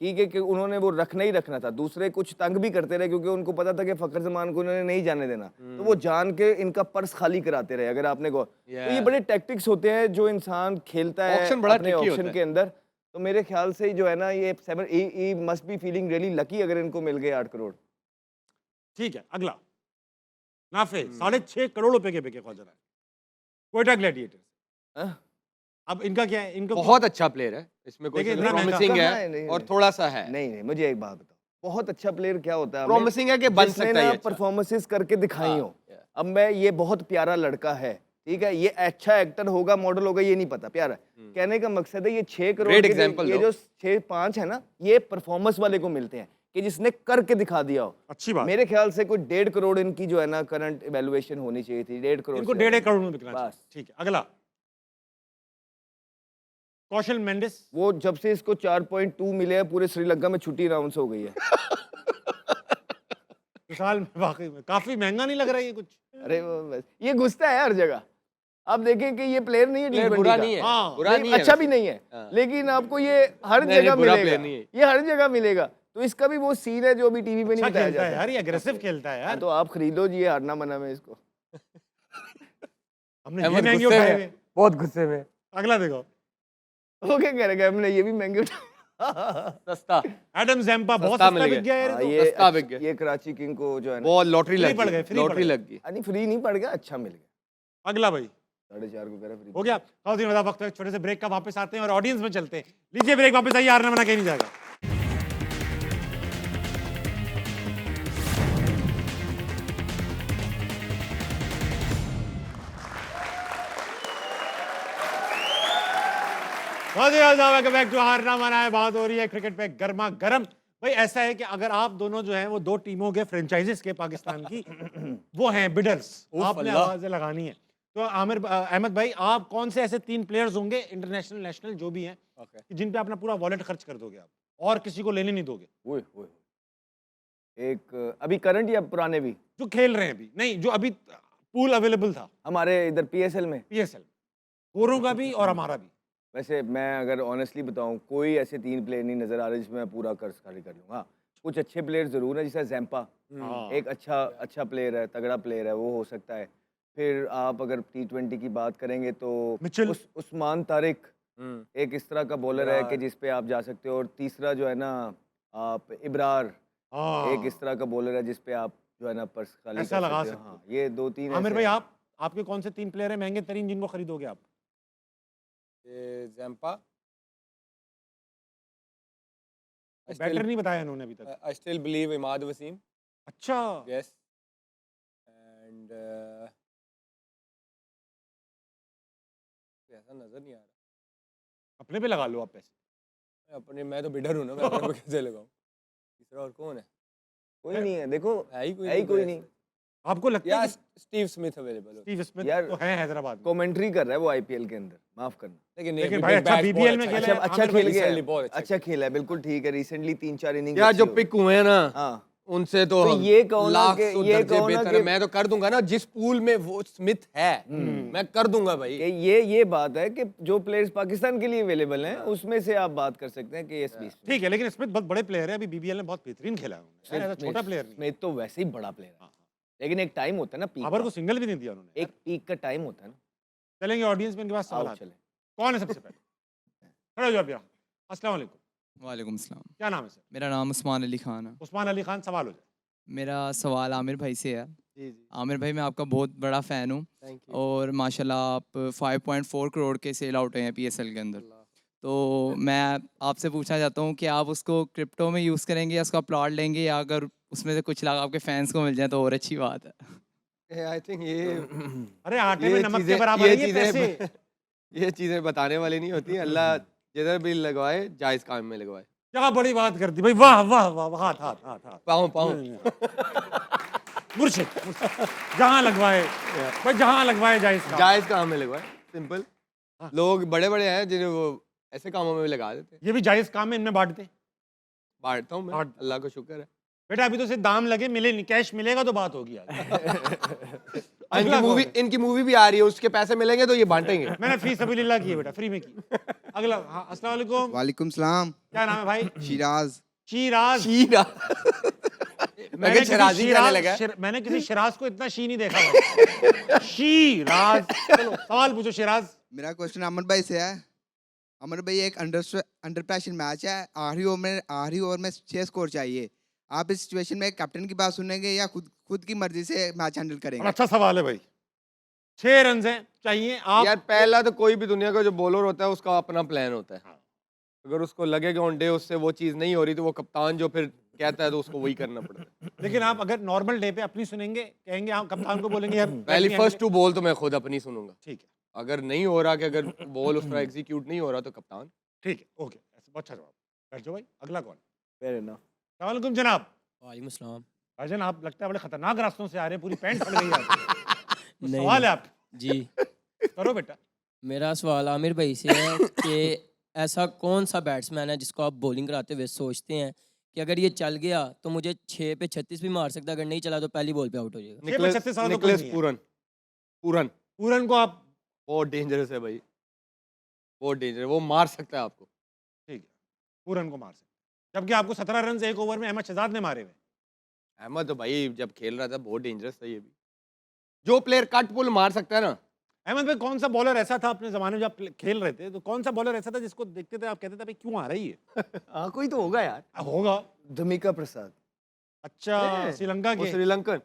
ठीक है, कि उन्होंने वो रखना ही रखना था। दूसरे कुछ तंग भी करते रहे क्योंकि उनको पता था कि फखर जमान को उन्होंने नहीं जाने देना, तो वो जान के इनका पर्स खाली कराते रहे। अगर आपने को तो ये बड़े टैक्टिक्स होते हैं जो इंसान खेलता है Auction बड़ा अपने tricky होता ऑप्शन है। के अंदर। तो मेरे ख्याल से जो है ना, ये 7 must be feeling really lucky अगर इनको मिल गए 8 करोड़। ठीक है, अगला। नाफे 6.5 करोड़ रुपए के बिके ख्वाजा। कोयटा ग्लैडिएटर्स। हाँ? अब इनका क्या है? इनको बहुत अच्छा प्लेयर है, इसमें कोई लेकिन इतना महंगा प्रॉमिसिंग कहाँ है? है नहीं, और नहीं। थोड़ा सा है। नहीं नहीं, मुझे एक बात बताओ, बहुत अच्छा प्लेयर क्या होता है? प्रॉमिसिंग है कि बन सकता है ये अच्छा। परफॉर्मेंसेस करके दिखाई हो। yeah. अब मैं, ये बहुत प्यारा लड़का है, ठीक है, ये अच्छा एक्टर होगा, मॉडल होगा, ये नहीं पता, प्यारा है। कहने का मकसद है ये 6 करोड़ Great के example ये दो। जो 6-5 है ना, ये परफॉर्मेंस वाले को मिलते हैं कि जिसने करके दिखा दिया हो। अच्छी बात। मेरे ख्याल से कोई 1.5 करोड़ इनकी जो है ना करंट इवैल्यूएशन होनी चाहिए थी, 1.5 करोड़ इनको से 1.5 ज्यादा। करोड़ में बिकना चाहिए। बस। ठीक है, अगला। कौशल मेंडिस। वो जब से इसको 4.2 मिले हैं, पूरे श्रीलंका में छुट्टी अनाउंस हो गई है। साल में वाकई में काफी महंगा नहीं लग रहा है ये कुछ। अरे ये घुसता है हर जगह। आप देखें कि ये प्लेयर नहीं है प्लेयर T20 बुरा का। नहीं है, हाँ, बुरा नहीं है अच्छा वैसे। भी नहीं है, हाँ। लेकिन आपको ये हर नहीं, जगह बुरा मिलेगा, प्लेयर नहीं है। ये हर जगह मिलेगा। तो इसका भी वो सीन है जो अभी टीवी पे नहीं अच्छा बताया खेलता है जाता। यार, ये अग्रेसिव खेलता है हाँ, यार। तो आप खरीदो जी, ये हारना मना में इसको। हमने ये अहमद महंगे गुस्से उठाए में, हुए। बहुत गुस्से में। अगला देखो। वो क्या करेगा, हमने ये भी महंगे उठा। सस्ता, एडम जैम्पा बहुत सस्ता सस्ता मिल बिक गया यार हाँ, ये ये सस्ता बिक गया। ये कराची किंग को जो है ना, वो लॉटरी फ्री लग पड़ गए, गई, फ्री पड़ लॉटरी गए। लग गई। नहीं फ्री नहीं पड़ गया, अच्छा मिल गया। तो अगला भाई 4.5 को कह रहा फ्री हो गया। खाओ दिन वक्त है छोटे से ब्रेक का, वापस आते हैं और ऑडियंस में चलते हैं। लीजिए ब्रेक, वापस आइए, हारना मना कहीं नहीं जाएगा। वेलकम बैक टू हारना मना है। बात हो रही है क्रिकेट पे गर्मा गर्म। भाई ऐसा है कि अगर आप दोनों जो हैं वो दो टीमों के फ्रेंचाइजीज के पाकिस्तान की वो हैं बिडर्स, आपने आवाजें लगानी है। तो आमिर अहमद भाई, आप कौन से ऐसे 3 प्लेयर्स होंगे इंटरनेशनल नेशनल जो भी हैं कि जिन पे अपना पूरा वॉलेट खर्च कर दोगे आप और किसी को लेने नहीं दोगे? ओए ओए, एक अभी करंट या पुराने भी? जो खेल रहे हैं अभी, नहीं जो अभी पूल अवेलेबल था हमारे इधर पीएसएल में। पीएसएल, गोरों का भी और हमारा भी। वैसे मैं अगर ऑनेस्टली बताऊं, कोई ऐसे 3 प्लेयर नहीं नजर आ रहे जिसमें मैं पूरा कर्ज खाली कर लूँ। हाँ, कुछ अच्छे प्लेयर जरूर हैं, जैसे जैम्पा हाँ। एक अच्छा प्लेयर है, तगड़ा प्लेयर है, वो हो सकता है। फिर आप अगर T20 की बात करेंगे तो मिचेल। उस्मान तारिक एक इस तरह का बॉलर है कि जिस पे आप जा सकते हो। और तीसरा जो है ना, आप इब्रार हाँ। एक इस तरह का बॉलर है जिस पे आप जो है ना पर्स खाली ऐसा कर लगा सकते हो। सकते हो। हाँ, ये 2-3 आमिर ऐसे भाई, हैं। आपके कौन से 3 प्लेयर हैं महंगे तरीन जिनको खरीदोगे आप? जैम्पा, बैटर नहीं बताया इन्होंने अभी तक। I still believe Imad Wasim, अच्छा, yes, and ऐसा नजर नहीं आ रहा। अपने पे लगा लो आप पैसे। अपने, मैं तो बिडर हूँ ना, मैं अपने पे कैसे लगाऊं? तीसरा और कौन है? कोई नहीं है, देखो है ही कोई है ही कोई नहीं। आपको लगता है या कि स्टीव स्मिथ अवेलेबल हो स्टीव स्मिथ यार, तो है हैदराबाद में, कमेंट्री कर रहा है वो आईपीएल के अंदर, माफ करना। लेकिन भाई अच्छा बीबीएल में खेला अच्छा है, अच्छा आमिर खेल भाई गया recently बहुत अच्छा अच्छा खेला है, बिल्कुल ठीक है। रिसेंटली 3-4 इनिंग यार जो पिक हुए हैं ना हाँ उनसे तो तो ये कहो ना लाख कि- सौ ये दर्जे कहो ना बेहतर है। कि- मैं तो कर दूंगा ना जिस पूल में वो स्मिथ है मैं कर दूंगा भाई। कि ये बात है कि जो प्लेयर्स पाकिस्तान के लिए अवेलेबल हैं उसमें से आप बात कर सकते हैं कि एसबी ठीक है, लेकिन स्मिथ बहुत बड़े प्लेयर है, अभी बीबीएल में बहुत बेहतरीन खेला है उन्होंने, यार, ऐसा छोटा प्लेयर नहीं। स्मिथ तो वैसे ही बड़ा प्लेयर है, लेकिन एक टाइम होता है ना पीक बाबर का, को सिंगल भी नहीं दिया उन्होंने। एक पीक का टाइम होता है ना। चलेंगे ऑडियंस में, इनके पास सवाल आओ आते हैं। चले। कौन है सबसे पहले? खड़े हो जाओ भैया। अस्सलाम वालेकुम। वालेकुम सलाम। क्या नाम है सर? मेरा नाम उस्मान अली खान है। उस्मान अली खान, सवाल हो जाए। मेरा सवाल आमिर भाई से है। जी जी आमिर भाई मैं आपका बहुत बड़ा फ़ैन हूँ थैंक यू। और माशाल्लाह आप 5.4 करोड़ के सेल आउट हुए हैं पीएसएल के अंदर। तो मैं आपसे पूछना चाहता हूँ कि आप उसको क्रिप्टो में यूज़ करेंगे या उसका प्लॉट लेंगे, या अगर उसमें से कुछ लाख आपके फैंस को मिल जाए तो और अच्छी बात है। आई थिंक ये अरे आटे में ये नमक के चीजें- बराबर है ये चीजें पैसे। ये चीजें बताने वाली नहीं होती। अल्लाह जिधर भी लगवाए जायज काम में लगवाए। क्या बड़ी बात करती भाई, वाह वाह वाह वाह, हाथ हाथ हाथ हाथ। पाऊं पाऊं मुर्शिद जहाँ लगवाए भाई, जहाँ लगवाए जाए इसका। जायज काम में लगवाए। सिंपल। हाँ। लोग बड़े बड़े हैं जिन्हें वो ऐसे कामों में भी लगा देते हैं। ये भी जायज काम है, इनमें बांटते। बांटता हूँ मैं, बांट- अल्लाह को शुक्र है। बेटा अभी तो सिर्फ दाम लगे, मिले नहीं, कैश मिलेगा तो बात होगी आज। इनकी कौन मूवी है? इनकी मूवी भी आ रही है, उसके पैसे मिलेंगे तो ये बांटेंगे। मैंने फी सबीलिल्लाह की है बेटा, फ्री में की। अगला, हाँ, अस्सलाम वालेकुम। वालेकुम सलाम। क्या नाम है भाई? शिराज। शिराज। शीरा मैंने लगे किसी शराजी कहने शिराज- लगा। मैंने किसी शिराज को इतना शी नहीं देखा भाई। शिराज। चलो सवाल पूछो शिराज। मेरा क्वेश्चन अमर भाई से है। अमर भाई, एक अंडर प्रेशर मैच है, आखिरी ओवर में 6 स्कोर चाहिए। आप इस सिचुएशन में कैप्टन की बात सुनेंगे या खुद की मर्जी से मैच हैंडल और करेंगे? अच्छा सवाल है भाई। 6 रन हैं चाहिए आप। यार पहला तो कोई भी दुनिया का जो बॉलर होता है उसका अपना प्लान होता है। हाँ। अगर उसको लगे कि ऑन डे उससे वो चीज नहीं हो रही तो वो कप्तान जो फिर कहता है तो उसको वही करना पड़ता है। लेकिन आप अगर नॉर्मल डे पे अपनी सुनेंगे, कहेंगे आप कप्तान को बोलेंगे यार पहली बैटिंग फर्स्ट टू बॉल तो मैं खुद अपनी सुनूंगा। ठीक है, अगर नहीं हो रहा कि अगर बॉल उस तरह एग्जीक्यूट नहीं हो रहा तो कप्तान। ठीक है, ओके, ऐसा बहुत अच्छा जवाब। बैठ जाओ भाई, अगला कौन? Fair enough. अस्सलाम वालेकुम जनाब। वालेकुम अस्सलाम। भाईजान आप लगता है बड़े खतरनाक रास्तों से आ रहे हैं, पूरी पैंट फट गई है आपकी। नहीं, सवाल है आप, जी करो बेटा। मेरा सवाल आमिर भाई से है कि ऐसा कौन सा बैट्समैन है जिसको आप बॉलिंग कराते हुए सोचते हैं कि अगर ये चल गया तो मुझे 6 पे 36 भी मार सकता है, अगर नहीं चला तो पहली बॉल पे आउट हो जाएगा। 6 पे 36 वाला तो कोई निकलेस नहीं है। पूरन पूरन पूरन को आप, बहुत डेंजरस है भाई, बहुत डेंजर। वो मार सकता है आपको। ठीक है, पूरन को मार सकते, जबकि आपको 17 रन एक ओवर में अहमद शहजाद ने मारे हुए। अहमद तो भाई जब खेल रहा था बहुत डेंजरस था। ये भी जो प्लेयर कट पुल मार सकता है ना। अहमद भाई कौन सा बॉलर ऐसा था अपने जमाने में जब आप खेल रहे थे, तो कौन सा बॉलर ऐसा था जिसको देखते थे आप कहते थे भाई क्यों आ रही है? हाँ कोई तो होगा यार। होगा। धमिका प्रसाद, अच्छा, नहीं, श्रीलंका वो के श्रीलंकन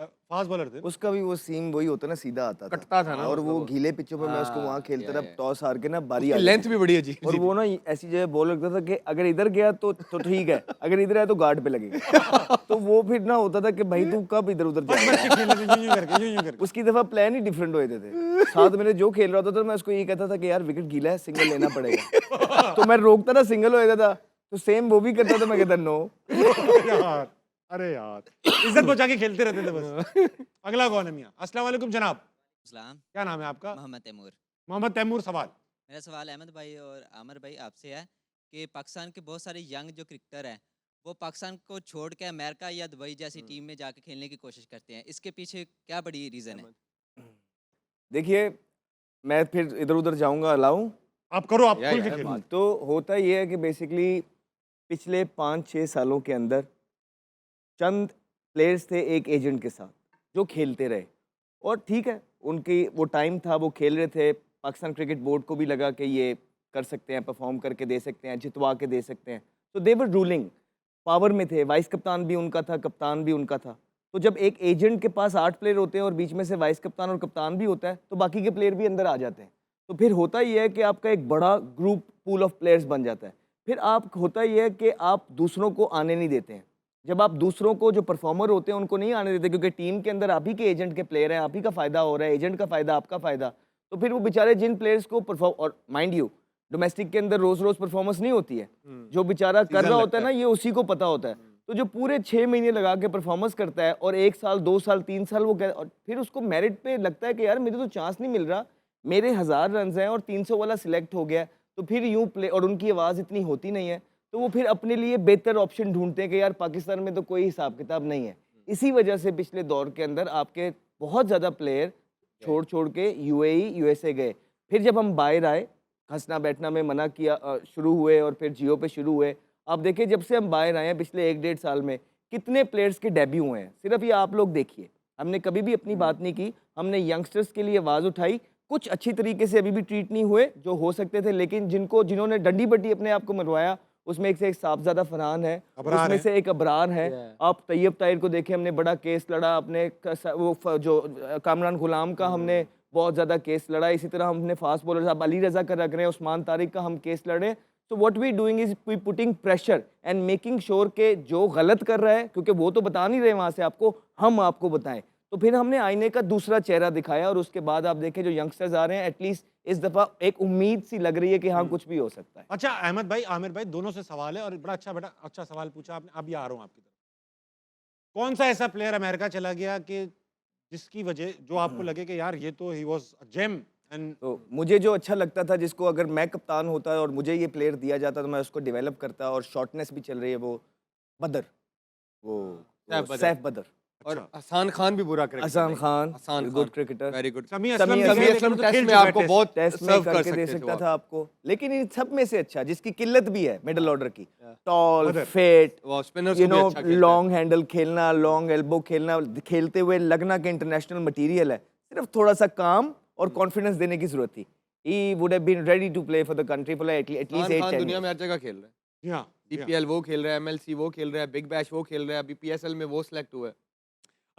फास्ट बॉलर थे। उसका भी वो सीम वही होता ना, सीधा आता था, कटता था ना और वो उसका गीले पिचों पे मैं उसको हाँ, वहाँ खेलता या, था, या। टॉस हार के ना बारी आ उसकी जाती लेंथ भी बड़ी अजीब और सी वो ना ऐसी जगह बॉल लगता था कि अगर इधर गया तो ठीक है, अगर इधर आया तो गार्ड पे लगेगा। तो वो फिर ना होता था कि भाई तू कब इधर उधर बस जाएगा। बच्चे खेल रहे थे, यूं करके, यूं करके। उसकी दफा प्लान ही डिफरेंट होते थे। साथ में जो खेल रहा होता था मैं उसको ये कहता था कि यार विकेट गीला है, सिंगल लेना पड़ेगा। तो मैं रोकता था, सिंगल हो जाता था, तो सेम वो भी करता था, मैं कहता नो। यार, अरे यार, इज्जत बचा के खेलते रहते थे बस। अगला कौन है मियाँ? अस्सलाम वालेकुम जनाब। सलाम। क्या नाम है आपका? मोहम्मद तैमूर। मोहम्मद तैमूर। सवाल। मेरा सवाल अहमद भाई और आमिर भाई आपसे है कि पाकिस्तान के बहुत सारे यंग जो क्रिकेटर हैं वो पाकिस्तान को छोड़ के अमेरिका या दुबई जैसी टीम में जाके खेलने की कोशिश करते हैं, इसके पीछे क्या बड़ी रीज़न है? देखिए, मैं फिर इधर उधर जाऊंगा, अलाऊं आप करो, आप या, खुल या, के खेलो। बात- तो होता ये है कि बेसिकली पिछले 5-6 सालों के अंदर चंद प्लेयर्स थे एक एजेंट के साथ जो खेलते रहे, और ठीक है उनकी वो टाइम था, वो खेल रहे थे। पाकिस्तान क्रिकेट बोर्ड को भी लगा कि ये कर सकते हैं, परफॉर्म करके दे सकते हैं, जितवा के दे सकते हैं, तो दे वर रूलिंग, पावर में थे। वाइस कप्तान भी उनका था, कप्तान भी उनका था। तो जब एक एजेंट के पास 8 प्लेयर होते हैं और बीच में से वाइस कप्तान और कप्तान भी होता है, तो बाकी के प्लेयर भी अंदर आ जाते हैं। तो फिर होता ये है कि आपका एक बड़ा ग्रुप, पूल ऑफ प्लेयर्स बन जाता है। फिर आप होता ये है कि आप दूसरों को आने नहीं देते हैं। जब आप दूसरों को, जो परफॉर्मर होते हैं, उनको नहीं आने देते, क्योंकि टीम के अंदर आप ही के एजेंट के प्लेयर हैं, आप ही का फ़ायदा हो रहा है, एजेंट का फ़ायदा, आपका फ़ायदा। तो फिर वो बेचारे जिन प्लेयर्स को परफॉर्म, और माइंड यू डोमेस्टिक के अंदर रोज़ रोज़ परफॉर्मेंस नहीं होती है, जो बेचारा कर रहा होता है ना, ये उसी को पता होता है। तो तो जो पूरे 6 महीने लगा के परफॉर्मेंस करता है और 1 साल 2 साल 3 साल वो और फिर उसको मेरिट पे लगता है कि यार मुझे तो चांस नहीं मिल रहा, मेरे 1000 रन हैं और 300 वाला सिलेक्ट हो गया, तो फिर यूं प्ले, और उनकी आवाज़ इतनी होती नहीं है, तो वो फिर अपने लिए बेहतर ऑप्शन ढूंढते हैं कि यार पाकिस्तान में तो कोई हिसाब किताब नहीं है। इसी वजह से पिछले दौर के अंदर आपके बहुत ज़्यादा प्लेयर छोड़ छोड़ के यूएई यूएसए गए। फिर जब हम बाहर आए, हंसना बैठना में मना किया शुरू हुए और फिर जियो पे शुरू हुए। आप देखिए जब से हम बाहर आए हैं पिछले 1-1.5 साल में कितने प्लेयर्स के डेब्यू हुए हैं, सिर्फ ये आप लोग देखिए। हमने कभी भी अपनी बात नहीं की, हमने यंगस्टर्स के लिए आवाज़ उठाई, कुछ अच्छी तरीके से अभी भी ट्रीट नहीं हुए जो हो सकते थे, लेकिन जिन्होंने डंडी बड्डी अपने आप को मरवाया उसमें एक से एक साहबजादा फरहान है, अबरार उसमें है। से एक अबरार है। आप तैयब ताहिर को देखें, हमने बड़ा केस लड़ा, अपने जो कामरान गुलाम का हमने बहुत ज़्यादा केस लड़ा, इसी तरह हमने फास्ट बॉलर साहब अली रज़ा का रख रहे हैं, उस्मान तारिक का हम केस लड़े। तो what we doing is we putting pressure and making sure के जो गलत कर रहा है, क्योंकि वो तो बता नहीं रहे वहाँ से आपको, हम आपको बताएं। तो फिर हमने आईने का दूसरा चेहरा दिखाया और उसके बाद आप देखें जो यंगस्टर्स आ रहे हैं, एटलीस्ट इस दफ़ा एक उम्मीद सी लग रही है कि हाँ कुछ भी हो सकता है। अच्छा अहमद भाई, आमिर भाई, दोनों से सवाल है और बड़ा अच्छा सवाल पूछा आपने। अभी आ रहा हूँ आपकी तरफ। कौन सा ऐसा प्लेयर अमेरिका चला गया कि जिसकी वजह जो आपको लगे कि यार ये तो he was a gem and तो मुझे जो अच्छा लगता था, जिसको अगर मैं कप्तान होता और मुझे ये प्लेयर दिया जाता तो मैं उसको डेवलप करता, और शॉर्टनेस भी चल रही है, वो बदर, वो सैफ बदर, और हसान खान भी बुरा क्रिकेटर हसन नहीं। Khan, Hasan good Khan cricketer, very good. Sami Sami Aslam Aslam भी है, असलम लेकिन वो तो टेस्ट खेल में चुका है आपको टेस्ट। बहुत टेस्ट में सर्व कर करके सकते दे थे सकता वो था आप। आपको, लेकिन इन सब में से अच्छा जिसकी किल्लत भी है मिडिल ऑर्डर की, टॉल, बदर। फिट, वो स्पिनर्स यू को भी नो, अच्छा खेलता है। लॉन्ग हैंडल खेलना, लॉन्ग एल्बो खेलना, खेलते हुए लगना कि इंटरनेशनल मटेरियल है, सिर्फ थोड़ा सा काम और कॉन्फिडेंस देने की जरूरत थी। He would have been ready to play for the country for like at least Hasan 8-10 Khan दुनिया years. में हर जगह खेल रहा है। जी हाँ, जी हाँ। सीपीएल वो खेल रहा है, एमएलसी वो खेल रहा है, बिग बैश वो खेल रहा है, अभी पीएसएल में वो सिलेक्ट हुआ है।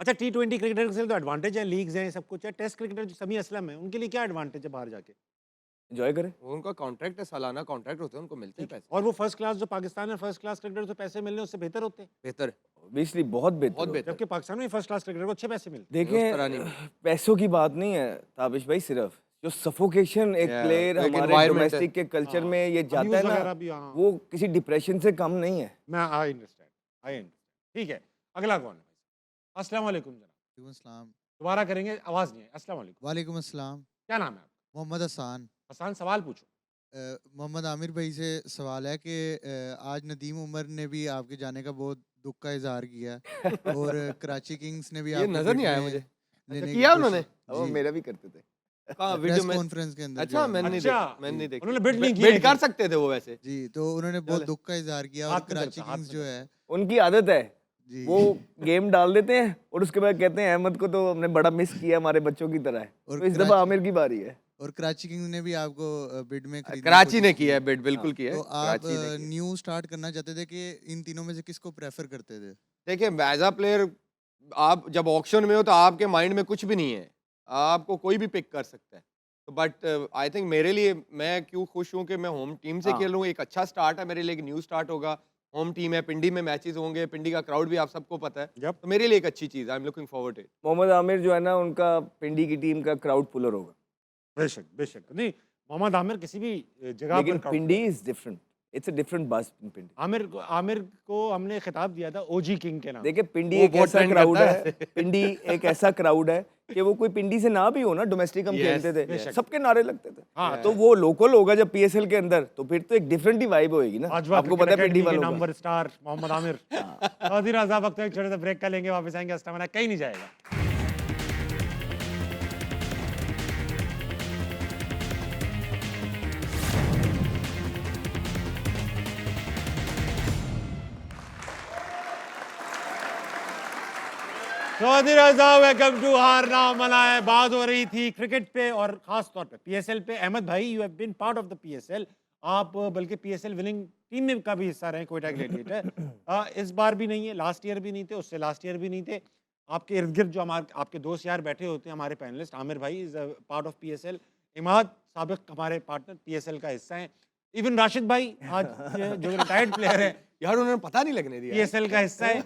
अच्छा T20 क्रिकेटर के लिए तो एडवांटेज है, लीग्स हैं, सब कुछ है। टेस्ट क्रिकेटर जो समी असलम है, उनके लिए क्या एडवांटेज है बाहर जाके? Enjoy करें। वो उनका कॉन्ट्रैक्ट है, सालाना कॉन्ट्रैक्ट होते हैं, उनको मिलते हैं पैसे। और वो फर्स्ट क्लास जो पाकिस्तान में फर्स्ट क्लास क्रिकेटर तो पैसे मिलने उससे बेहतर होते हैं, बेहतर है, Obviously बहुत बेहतर बहुत होगा। बेहतर। जबकि पाकिस्तान में फर्स्ट क्लास क्रिकेटर को अच्छे पैसे मिलते उस तरह नहीं देखें पैसों की बात नहीं है ताबिश भाई, सिर्फ जो सफोकेशन एक Yeah, प्लेयर एक हमारे environment डोमेस्टिक के कल्चर हाँ, में ये abuse जाता है वगैरह ना, भी, हाँ। वो किसी डिप्रेशन से कम नहीं है। हैं। मैं आई अंडरस्टैंड। ठीक है, अगला कौन है? अस्सलाम वालेकुम जनाब। वालेकुम अस्सलाम। दोबारा करेंगे, आवाज़ नहीं है। अस्सलाम वालेकुम। वालेकुम अस्सलाम। क्या नाम है आपका? मोहम्मद हसान। हसान, सवाल पूछो। मोहम्मद आमिर भाई से सवाल है कि आज नदीम उमर ने भी आपके जाने का बहुत दुख का इजहार किया है और कराची किंग्स ने भी ये आपको नजर नहीं बिड आया में मुझे। लेने अच्छा, की किया कोशिश- उन्होंने? वो जी। मेरा भी करते थे। कहाँ प्रेस वीडियो में? कॉन्फ्रेंस के अंदर अच्छा, जो है। मैंने नहीं अच्छा, देखा, मैंने नहीं देखा। उन्होंने बिड नहीं किया बिड लेकिन। कर सकते थे वो वैसे। जी, तो उन्होंने बहुत चले। दुख का इजहार किया हाथ और में कराची करता, हाथ किंग्स में जो है उनकी आदत है, जी वो गेम डाल देते हैं और उसके बाद कहते हैं अहमद को तो हमने बड़ा मिस किया, हमारे बच्चों की तरह है। और तो इस दफा कराची- आमिर की बारी है। और कराची किंग्स ने भी आपको बिड में खरीदने की कराची ने कोशिश किया है की। बिड, बिल्कुल किया है। तो आप कराची ने किया है। न्यू स्टार्ट करना चाहते थे कि इन तीनों में से किसको प्रेफर करते थे? देखिए एज अ प्लेयर, आप जब ऑक्शन में हो तो आपके माइंड में कुछ भी नहीं है, आपको कोई भी पिक कर सकता है। तो बट आई थिंक मेरे लिए, मैं क्यों खुश हूँ कि मैं होम टीम से हाँ। खेल रहा हूँ। एक अच्छा स्टार्ट है मेरे लिए, एक न्यू स्टार्ट होगा। होम टीम है, पिंडी में मैचेस होंगे, पिंडी का क्राउड भी आप सबको पता है। Yep. तो मेरे लिए एक अच्छी चीज़, I am looking forward to it. Mohammad Amir जो है ना, उनका पिंडी की टीम का क्राउड पुलर होगा, बेशक बेशक नहीं, मोहम्मद आमिर किसी भी जगह लेकिन पर Pindi is different, it's a different buzz in पिंडी। आमिर को हमने खिताब दिया था ओजी किंग के नाम। देखिए पिंडी वो एक बहुत ऐसा trend क्राउड करता है, पिंडी एक ऐसा क्राउड है कि वो कोई पिंडी से ना भी हो ना, डोमेस्टिक हम Yes, खेलते थे, बेशक। सबके नारे लगते थे। हाँ, तो वो लोकल होगा जब पीएसएल के अंदर, तो फिर तो एक डिफरेंट ही वाइब होएगी ना। आजवा आपको पता है पिंडी वालों का। Number star Mohammad Amir. सऊदी राजा वक्त एक छोटे से ब्रेक का लेंगे, वापस आएंगे। अस्तामाना कहीं नहीं जाएगा। Saudi Raja welcome to her ना मनाए। बात हो रही थी क्रिकेट पे और खास तौर पे पीएसएल पे। अहमद भाई, you have been part of the PSL, आप बल्कि पीएसएल विनिंग टीम में का भी हिस्सा रहे, कोयटा ग्लैडिएटर। इस बार भी नहीं है, लास्ट ईयर भी नहीं थे, उससे लास्ट ईयर भी नहीं थे। आपके इर्द गिर्द जो हमारे आपके दोस्त यार बैठे होते हैं, हमारे पैनलिस्ट, आमिर भाई is part of PSL, Imad साबिक हमारे पार्टनर पीएसएल का हिस्सा हैं, इवन राशिद भाई आज जो रिटायर्ड प्लेयर है यार उन्होंने पता नहीं लगने दिया। पीएसएल का हिस्सा है।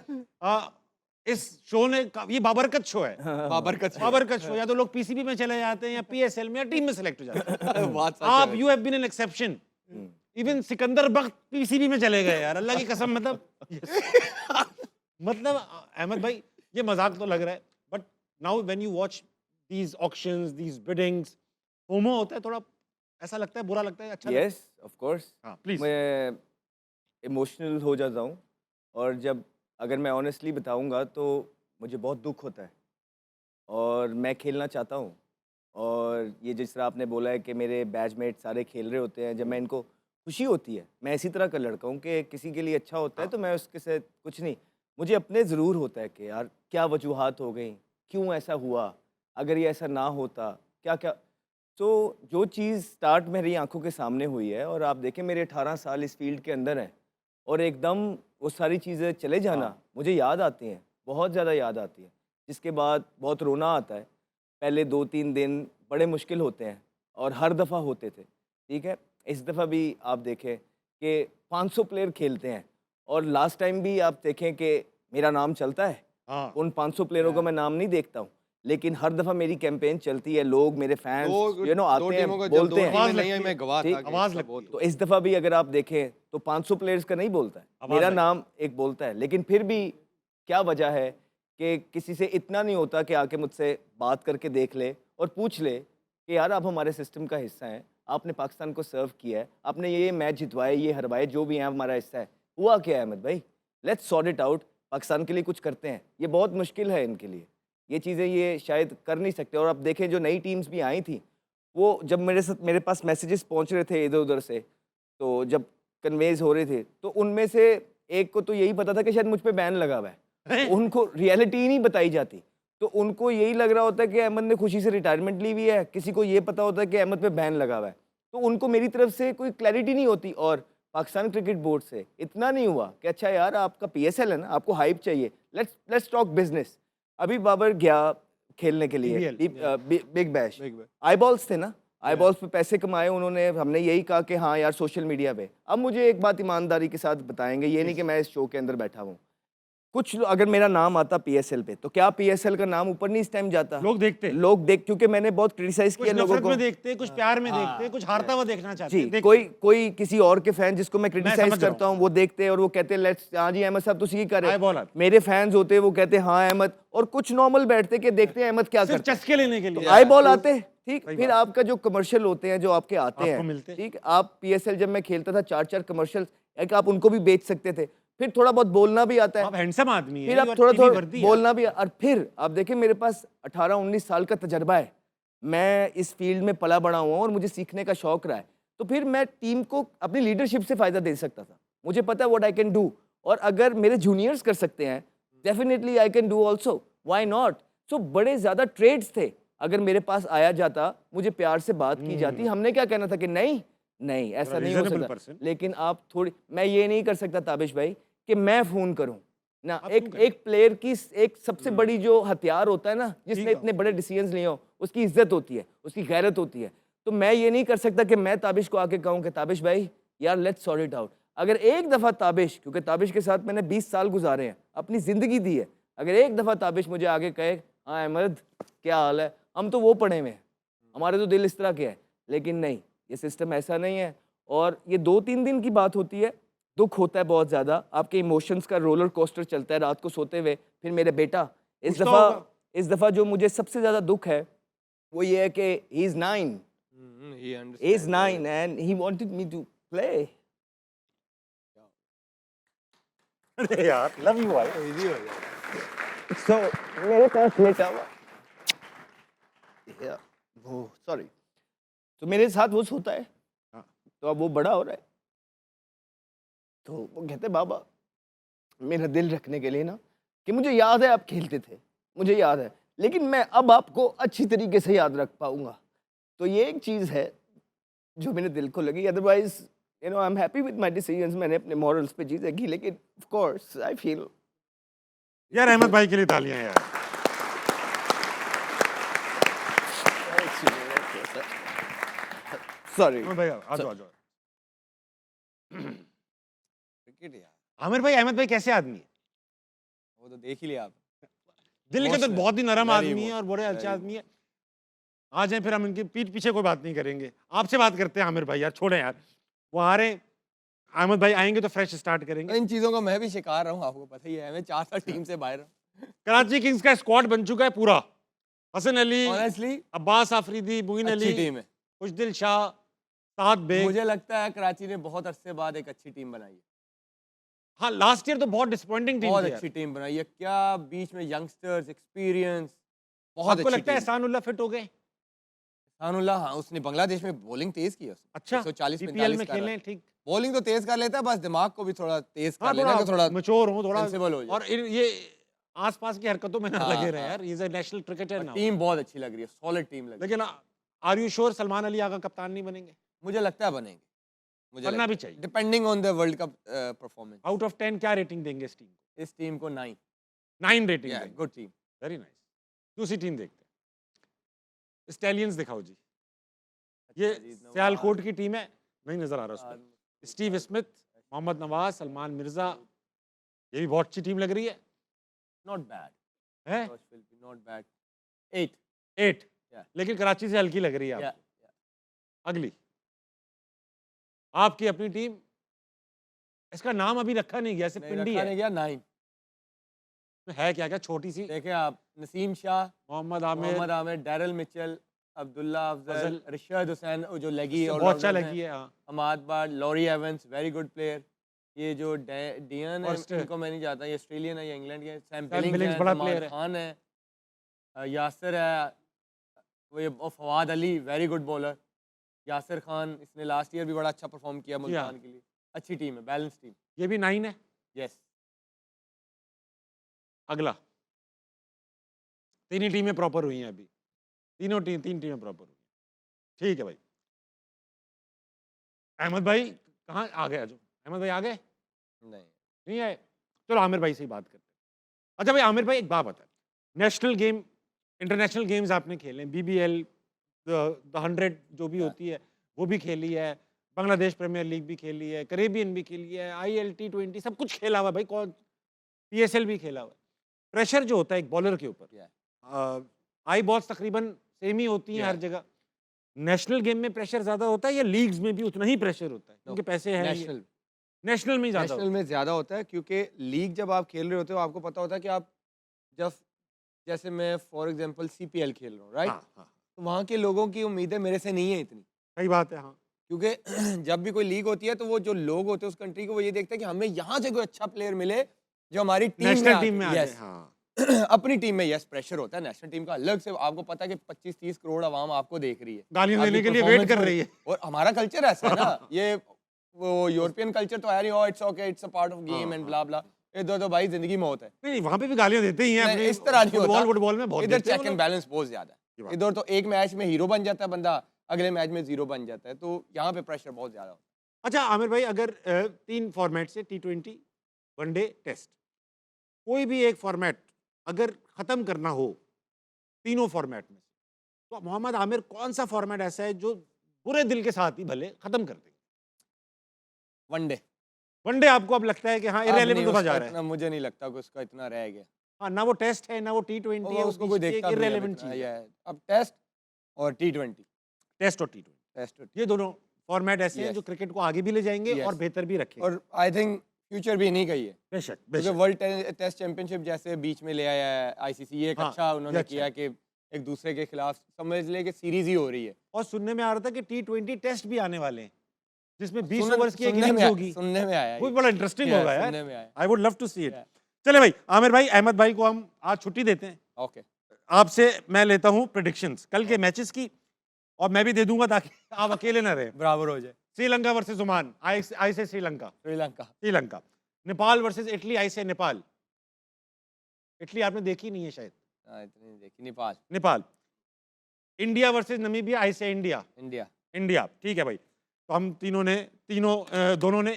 इस शो ने ये बाबरकत शो है, बाबरकत शो। या तो लोग पीसीबी में चले जाते हैं या पीएसएल में या टीम में सेलेक्ट हो जाते हैं। बात सच आप है। You have been an exception. Even Sikandar Bakht PCB में चले गए यार, अल्लाह की कसम। मतलब मतलब अहमद भाई ये मजाक तो लग रहा है, but now when you watch these auctions, these beadings, FOMO होता है थोड़ा, ऐसा लगता है, बुरा लगता है, अच्छा लगता यस ऑफ कोर्स है? हाँ प्लीज। मैं इमोशनल हो जाता हूँ, और जब अगर मैं ऑनेस्टली बताऊँगा तो मुझे बहुत दुख होता है, और मैं खेलना चाहता हूँ। और ये जिस तरह आपने बोला है कि मेरे बैचमेट सारे खेल रहे होते हैं, जब मैं इनको खुशी होती है, मैं इसी तरह का लड़का हूँ कि किसी के लिए अच्छा होता है तो मैं उसके से कुछ नहीं, मुझे अपने ज़रूर होता है कि यार क्या वजूहात हो गई, क्यों ऐसा हुआ, अगर ये ऐसा ना होता क्या क्या। तो जो चीज़ स्टार्ट मेरी आंखों के सामने हुई है, और आप देखें मेरे 18 साल इस फील्ड के अंदर हैं, और एकदम वो सारी चीज़ें चले जाना मुझे याद आती हैं, बहुत ज़्यादा याद आती है, जिसके बाद बहुत रोना आता है। पहले 2-3 दिन बड़े मुश्किल होते हैं, और हर दफ़ा होते थे, ठीक है। इस दफ़ा भी आप देखें कि 500 प्लेयर खेलते हैं, और लास्ट टाइम भी आप देखें कि मेरा नाम चलता है। हाँ उन 500 प्लेयरों का मैं नाम नहीं देखता हूँ, लेकिन हर दफ़ा मेरी कैंपेन चलती है, लोग मेरे फैंस दो आते हैं, टीमों का जब दो बोलते हैं। आवाज़ टीमें नहीं आई, लगती है, मैं गवाह ठीक, था कि आवाज़ इसका लगती बहुत है। तो इस दफ़ा भी अगर आप देखें तो 500 प्लेयर्स का नहीं बोलता है, आवाज़ मेरा लगती नाम एक बोलता है। लेकिन फिर भी क्या वजह है कि किसी से इतना नहीं होता कि आके मुझसे बात करके देख ले और पूछ ले कि यार आप हमारे सिस्टम का हिस्सा हैं, आपने पाकिस्तान को सर्व किया है, आपने ये मैच जितवाए, ये हरवाए, जो भी हैं हमारा हिस्सा है। हुआ क्या है अहमद भाई, let's sort it out, Pakistan के लिए कुछ करते हैं। ये बहुत मुश्किल है इनके लिए, ये चीज़ें ये शायद कर नहीं सकते। और अब देखें जो नई टीम्स भी आई थी, वो जब मेरे पास मैसेजेस पहुंच रहे थे इधर उधर से, तो जब कन्वेज हो रहे थे, तो उनमें से एक को तो यही पता था कि शायद मुझ पे बैन लगा हुआ है, उनको रियलिटी ही नहीं बताई जाती। तो उनको यही लग रहा होता है कि अहमद ने खुशी से रिटायरमेंट ली हुई है, किसी को ये पता होता है कि अहमद पे बैन लगा हुआ है, तो उनको मेरी तरफ से कोई क्लैरिटी नहीं होती। और पाकिस्तान क्रिकेट बोर्ड से इतना नहीं हुआ कि अच्छा यार आपका PSL है ना, आपको हाइप चाहिए, लेट्स टॉक बिजनेस। अभी बाबर गया खेलने के लिए BBL, big bash, Big Bash। आई बॉल्स थे ना, आई बॉल्स पे पैसे कमाए उन्होंने, हमने यही कहा कि हाँ यार सोशल मीडिया पे। अब मुझे एक बात ईमानदारी के साथ बताएंगे, ये नहीं कि मैं इस शो के अंदर बैठा हूँ, अगर मेरा नाम आता PSL पे, तो क्या PSL का नाम ऊपर नहीं इस टाइम जाता? लोग देखते, लोग देख, क्योंकि मैंने बहुत क्रिटिसाइज कुछ किया लोगों नफरत को। में देखते, कुछ प्यार में देखते, कुछ हारता हुआ देखना चाहते जी, हैं, देखते। कोई किसी और के फैन जिसको मैं क्रिटिसाइज समझ रहा करता हूँ वो देखते हैं और वो कहते हैं लेट्स, हाँ जी अहमद साहब तो यही कर रहे High ball आती। मेरे फैंस होते हैं वो कहते हैं हाँ अहमद, और कुछ नॉर्मल बैठते कि देखते हैं अहमद क्या सिर्फ करता है, चस्के लेने के लिए। आई बॉल आते हैं, ठीक। सही फिर बात। आपका जो कमर्शियल होते हैं जो आपके आते आपको हैं, मिलते हैं। ठीक। आप PSL जब मैं खेलता था 4-4 कमर्शियल, एक आप उनको भी बेच सकते थे। फिर थोड़ा बहुत बोलना भी आता है, आप हैंडसम आदमी हैं, फिर आप you are थोड़ा TV थोड़ा वर्दी है। बोलना भी, और फिर आप देखें मेरे पास 18-19 साल का तजर्बा है, मैं इस फील्ड में पला बड़ा हुआ हूँ और मुझे सीखने का शौक रहा है। तो फिर मैं टीम को अपनी लीडरशिप से फ़ायदा दे सकता था, मुझे पता है व्हाट आई कैन डू, और अगर मेरे जूनियर्स कर सकते हैं definitely I can do also, why not. So बड़े ज़्यादा ट्रेड्स थे, अगर मेरे पास आया जाता, मुझे प्यार से बात की जाती, हमने क्या कहना था कि नहीं नहीं ऐसा नहीं हो reasonable सकता। person। लेकिन आप थोड़ी, मैं ये नहीं कर सकता ताबिश भाई कि मैं फ़ोन करूं ना, आप एक क्यों करें? एक प्लेयर की एक सबसे बड़ी जो हथियार होता है ना, जिसने ठीक है। इतने बड़े डिसीजंस लिए हो, उसकी इज्जत होती है, उसकी गैरत होती है। तो मैं ये नहीं कर सकता कि मैं ताबिश को आके कहूँ कि ताबिश भाई यार लेट्स सॉर्ट इट आउट। अगर एक दफ़ा ताबिश, क्योंकि ताबिश के साथ मैंने 20 साल गुजारे हैं, अपनी ज़िंदगी दी है, अगर एक दफ़ा ताबिश मुझे आगे कहे हाँ अहमद क्या हाल है, हम तो वो पढ़े हुए हैं, हमारे तो दिल इस तरह के हैं, लेकिन नहीं, ये सिस्टम ऐसा नहीं है। और ये 2-3 दिन की बात होती है, दुख होता है बहुत ज़्यादा, आपके इमोशंस का रोलर कोस्टर चलता है रात को सोते हुए। फिर मेरे बेटा, कुछ तो होगा। इस दफ़ा जो मुझे सबसे ज़्यादा दुख है वो ये है कि he is 9 and he wanted me to play. अरे यार, लव यू भाई। सो मेरे पास बेटा वो सॉरी, तो मेरे साथ वो सोता है, तो अब वो बड़ा हो रहा है, तो वो कहते बाबा मेरा दिल रखने के लिए ना, कि मुझे याद है आप खेलते थे, मुझे याद है, लेकिन मैं अब आपको अच्छी तरीके से याद रख पाऊंगा। तो ये एक चीज़ है जो मेरे दिल को लगी। Otherwise you know I am happy with my decisions, मैंने अपने मॉरल्स पे चीज़ें की, लेकिन ऑफ कोर्स आई फील। यार अहमद भाई के लिए तालियां यार। सॉरी अहमद भाई आ जाओ, आ जाओ। क्रिकेट यार, आमिर भाई, अहमद भाई कैसे आदमी है? वो तो देख ही लिया आप। दिल के तो Emotional, बहुत ही नरम very आदमी है और बड़े emotional, अच्छे very आदमी है। आ जाए, फिर हम इनके पीठ पीछे कोई बात नहीं करेंगे, आपसे बात करते हैं। आमिर भाई यार छोड़ें यार, वो हारे, अहमद भाई आएंगे तो फ्रेश स्टार्ट करेंगे। इन चीजों का मैं भी शिकार रहा हूँ, आपको पता ही है, मैं 4 साल टीम से बाहर हूँ। कराची किंग्स का स्क्वाड बन चुका है पूरा। हसन अली, ऑनेस्टली अब्बास आफरीदी, मुइन अच्छी अली, टीम है। खुशदिल शाह, साद बेग। मुझे लगता है कराची ने बहुत अरसे बाद एक अच्छी टीम बनाई है, हाँ लास्ट ईयर तो बहुत डिसअपॉइंटिंग टीम बहुत थी अच्छी यार। टीम बनाई है। क्या बीच में यंगस्टर्स, एक्सपीरियंस, बहुत आपको अच्छी लगता है टीम। एहसानुल्लाह फिट हो गए? एहसानुल्लाह, हाँ, उसने बांग्लादेश में बॉलिंग तेज की है उसने। अच्छा, 140 बीपीएल 45 में कर रहा खेले है। ठीक। बॉलिंग तो तेज कर लेता है, बस दिमाग को भी थोड़ा तेज कर हाँ लेना कि थोड़ा थोड़ा मैच्योर हो, थोड़ा सेंसिबल हो जाए। और ये आसपास की हरकतों में ना हाँ, लगे रहे हाँ। यार। इज अ नेशनल क्रिकेटर ना। टीम बहुत अच्छी लग रही है, सॉलिड टीम लग रही है। लेकिन are you sure Salman Ali Agha कप्तान नहीं बनेंगे? मुझे लगता है बनेंगे, मुझे बनना भी चाहिए। Depending on the world cup performance. Out of 10 क्या रेटिंग देंगे इस टीम को? इस टीम को 9। 9 रेटिंग या देंगे। Good team. Very nice. दूसरी टीम देखते हैं। स्टैलियंस दिखाओ जी। ये सियालकोट की टीम है, नहीं नजर आ रहा उसको। स्टीव स्मिथ, मोहम्मद नवाज, सलमान मिर्जा, ये भी बहुत अच्छी टीम लग रही है। नॉट बैड है नॉट बैड। 8। 8 Yeah. लेकिन कराची से हल्की लग रही है या आपको। अगली आपकी अपनी टीम, इसका नाम अभी रखा नहीं गया, सिर्फ नहीं पिंडी रखा है। नहीं गया 9। है क्या क्या छोटी सी। देखें आप, नसीम शाह, मोहम्मद आमिर, मोहम्मद आमिर, डैरल मिचेल, अब्दुल्ला अफजल, फजल, रशीद हुसैन, जो लगी इससे और बहुत अच्छा लगी है। हाँ हमाद बार, Laurie Evans, very good player. ये जो डियन है, फॉरेस्टर। इनको मैं नहीं जानता, ये ऑस्ट्रेलियन है या इंग्लैंड के। सैम बिलिंग्स बिलिंग्स बड़ा है, player जमाल है। खान है, यासिर है, वो ये Fawad Ali, very good bowler. Yasir Khan, इसने लास्ट ईयर भी बड़ा अच्छा परफॉर्म किया मुल्तान के लिए। अच्छी टीम है, बैलेंस टीम। ये भी 9 है। यस। अगला तीन ही टीमें प्रॉपर हुई हैं अभी। तीन टीमें प्रॉपर हुई हैं। ठीक है भाई। अहमद भाई कहाँ आ गए? जो अहमद भाई आ गए? नहीं, नहीं आए? चलो आमिर भाई से ही बात करते हैं। अच्छा भाई आमिर भाई एक बात बताए, नेशनल गेम, इंटरनेशनल गेम्स आपने खेले, BBL, द 100 जो भी होती है वो भी खेली है, बांग्लादेश प्रीमियर लीग भी खेली है, कैरेबियन भी खेली है, IL T20 सब कुछ खेला हुआ है भाई। कौन PSL भी खेला हुआ है। प्रेशर जो होता है एक बॉलर के ऊपर, आई बॉल्स तकरीबन सेम ही होती हैं हर जगह। नेशनल गेम में प्रेशर ज्यादा होता है या लीग्स में भी उतना ही प्रेशर होता है? क्योंकि पैसे हैं। नेशनल में ज्यादा नेशनल में ज़्यादा होता है, क्योंकि लीग जब आप खेल रहे होते हो आपको पता होता है कि आप जब, जैसे मैं फॉर एग्जांपल CPL खेल रहा हूँ, राइट, हाँ, हाँ, तो वहाँ के लोगों की उम्मीदें मेरे से नहीं है इतनी, सही बात है। हाँ क्योंकि जब भी कोई लीग होती है तो वो जो लोग होते हैं उस कंट्री को, वो ये देखते हैं कि हमें यहाँ से कोई अच्छा प्लेयर मिले जो हमारी टीम नेशनल टीम में आ जाए। यस, हाँ अपनी टीम में यस प्रेशर होता है। नेशनल टीम का अलग से, आपको पता है कि 25-30 करोड़ आवाम आपको देख रही है, गालियां आपकी देने के लिए वेट performance कर को- रही है। और हमारा कल्चर ऐसा है ना, ये वो यूरोपियन कल्चर तो है नहीं, it's okay, it's a part of game and blah blah. इधर तो भाई जिंदगी मौत है। नहीं वहां पे भी गालियां देते ही हैं नहीं, अपने। इस तरह नहीं होता। फुटबॉल में बहुत इधर देते हैं चेक वो एंड लोग। बैलेंस बहुत ज्यादा ये बात। है। इधर तो एक मैच में हीरो बन जाता है बंदा, अगले मैच में जीरो बन जाता है, तो यहाँ पे प्रेशर बहुत ज्यादा होता है। अच्छा आमिर भाई, अगर 3 फॉर्मेट से T20, वनडे, टेस्ट, कोई भी एक फॉर्मेट अगर खत्म करना हो तीनों फॉर्मेट में से, तो मोहम्मद आमिर कौन सा फॉर्मेट ऐसा है जो बुरे दिल के साथ ही भले खत्म कर देंगे? वनडे वनडे आपको अब लगता है कि हाँ इररिलेवेंट होता जा रहा है? मुझे नहीं लगता कि उसका इतना रह गया। हाँ ना वो टेस्ट है ना वो T20 है, उसको कोई देखता भी नहीं है इररिलेवेंट इतना, चीज ये है। है। अब टेस्ट और T20, टेस्ट और T20 टेस्ट और ये दोनों फॉर्मेट ऐसे हैं Yes. जो क्रिकेट को आगे भी ले जाएंगे Yes. और बेहतर भी रखेंगे। और आई थिंक फ्यूचर भी इन्हीं का ही है, बेशक क्योंकि बेशक। वर्ल्ड टेस्ट चैंपियनशिप जैसे बीच में ले आया है ICC, ये एक हाँ, अच्छा ये उन्होंने अच्छा किया है। कि एक दूसरे के खिलाफ समझ ले कि सीरीज ही हो रही है। और सुनने में आ रहा था कि T20 टेस्ट भी आने वाले हैं जिसमें 20 सुनने- ओवर्स की एक सुनने इनिंग्स में होगी। सुनने में आया वो ये। भी बड़ा इंटरेस्टिंग Yeah, होगा यार। सुनने में आया। I would love to see it. Yeah. चले भाई आमिर भाई, अहमद भाई को हम आज छुट्टी देते हैं। ओके, आपसे मैं लेता हूं प्रेडिक्शंस कल के मैचेस की, और मैं भी दे दूंगा ताकि आप अकेले ना रहे। बराबर हो जाए। श्रीलंका वर्सेस ओमान, आई से श्रीलंका। श्रीलंका, श्रीलंका। नेपाल वर्सेस इटली, आई से नेपाल। इटली आपने देखी नहीं है शायद। हाँ, इतनी नहीं देखी। Nepal, Nepal. India versus Namibia, I say India. India, India. ठीक है भाई, तो हम दोनों ने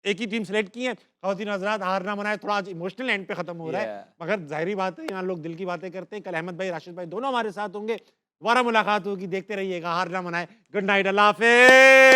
एक ही टीम सेलेक्ट की है। ख़वातीन हज़रात, हार ना मनाए, थोड़ा आज इमोशनल एंड पे खत्म हो रहा है, Yeah. मगर जाहिर बात है यहाँ लोग दिल की बातें करते हैं। कल अहमद भाई, राशिद भाई दोनों हमारे साथ होंगे, दोबारा मुलाकात होगी, देखते रहिएगा हार ना मनाए। गुड नाइट, अल्लाह हाफिज़।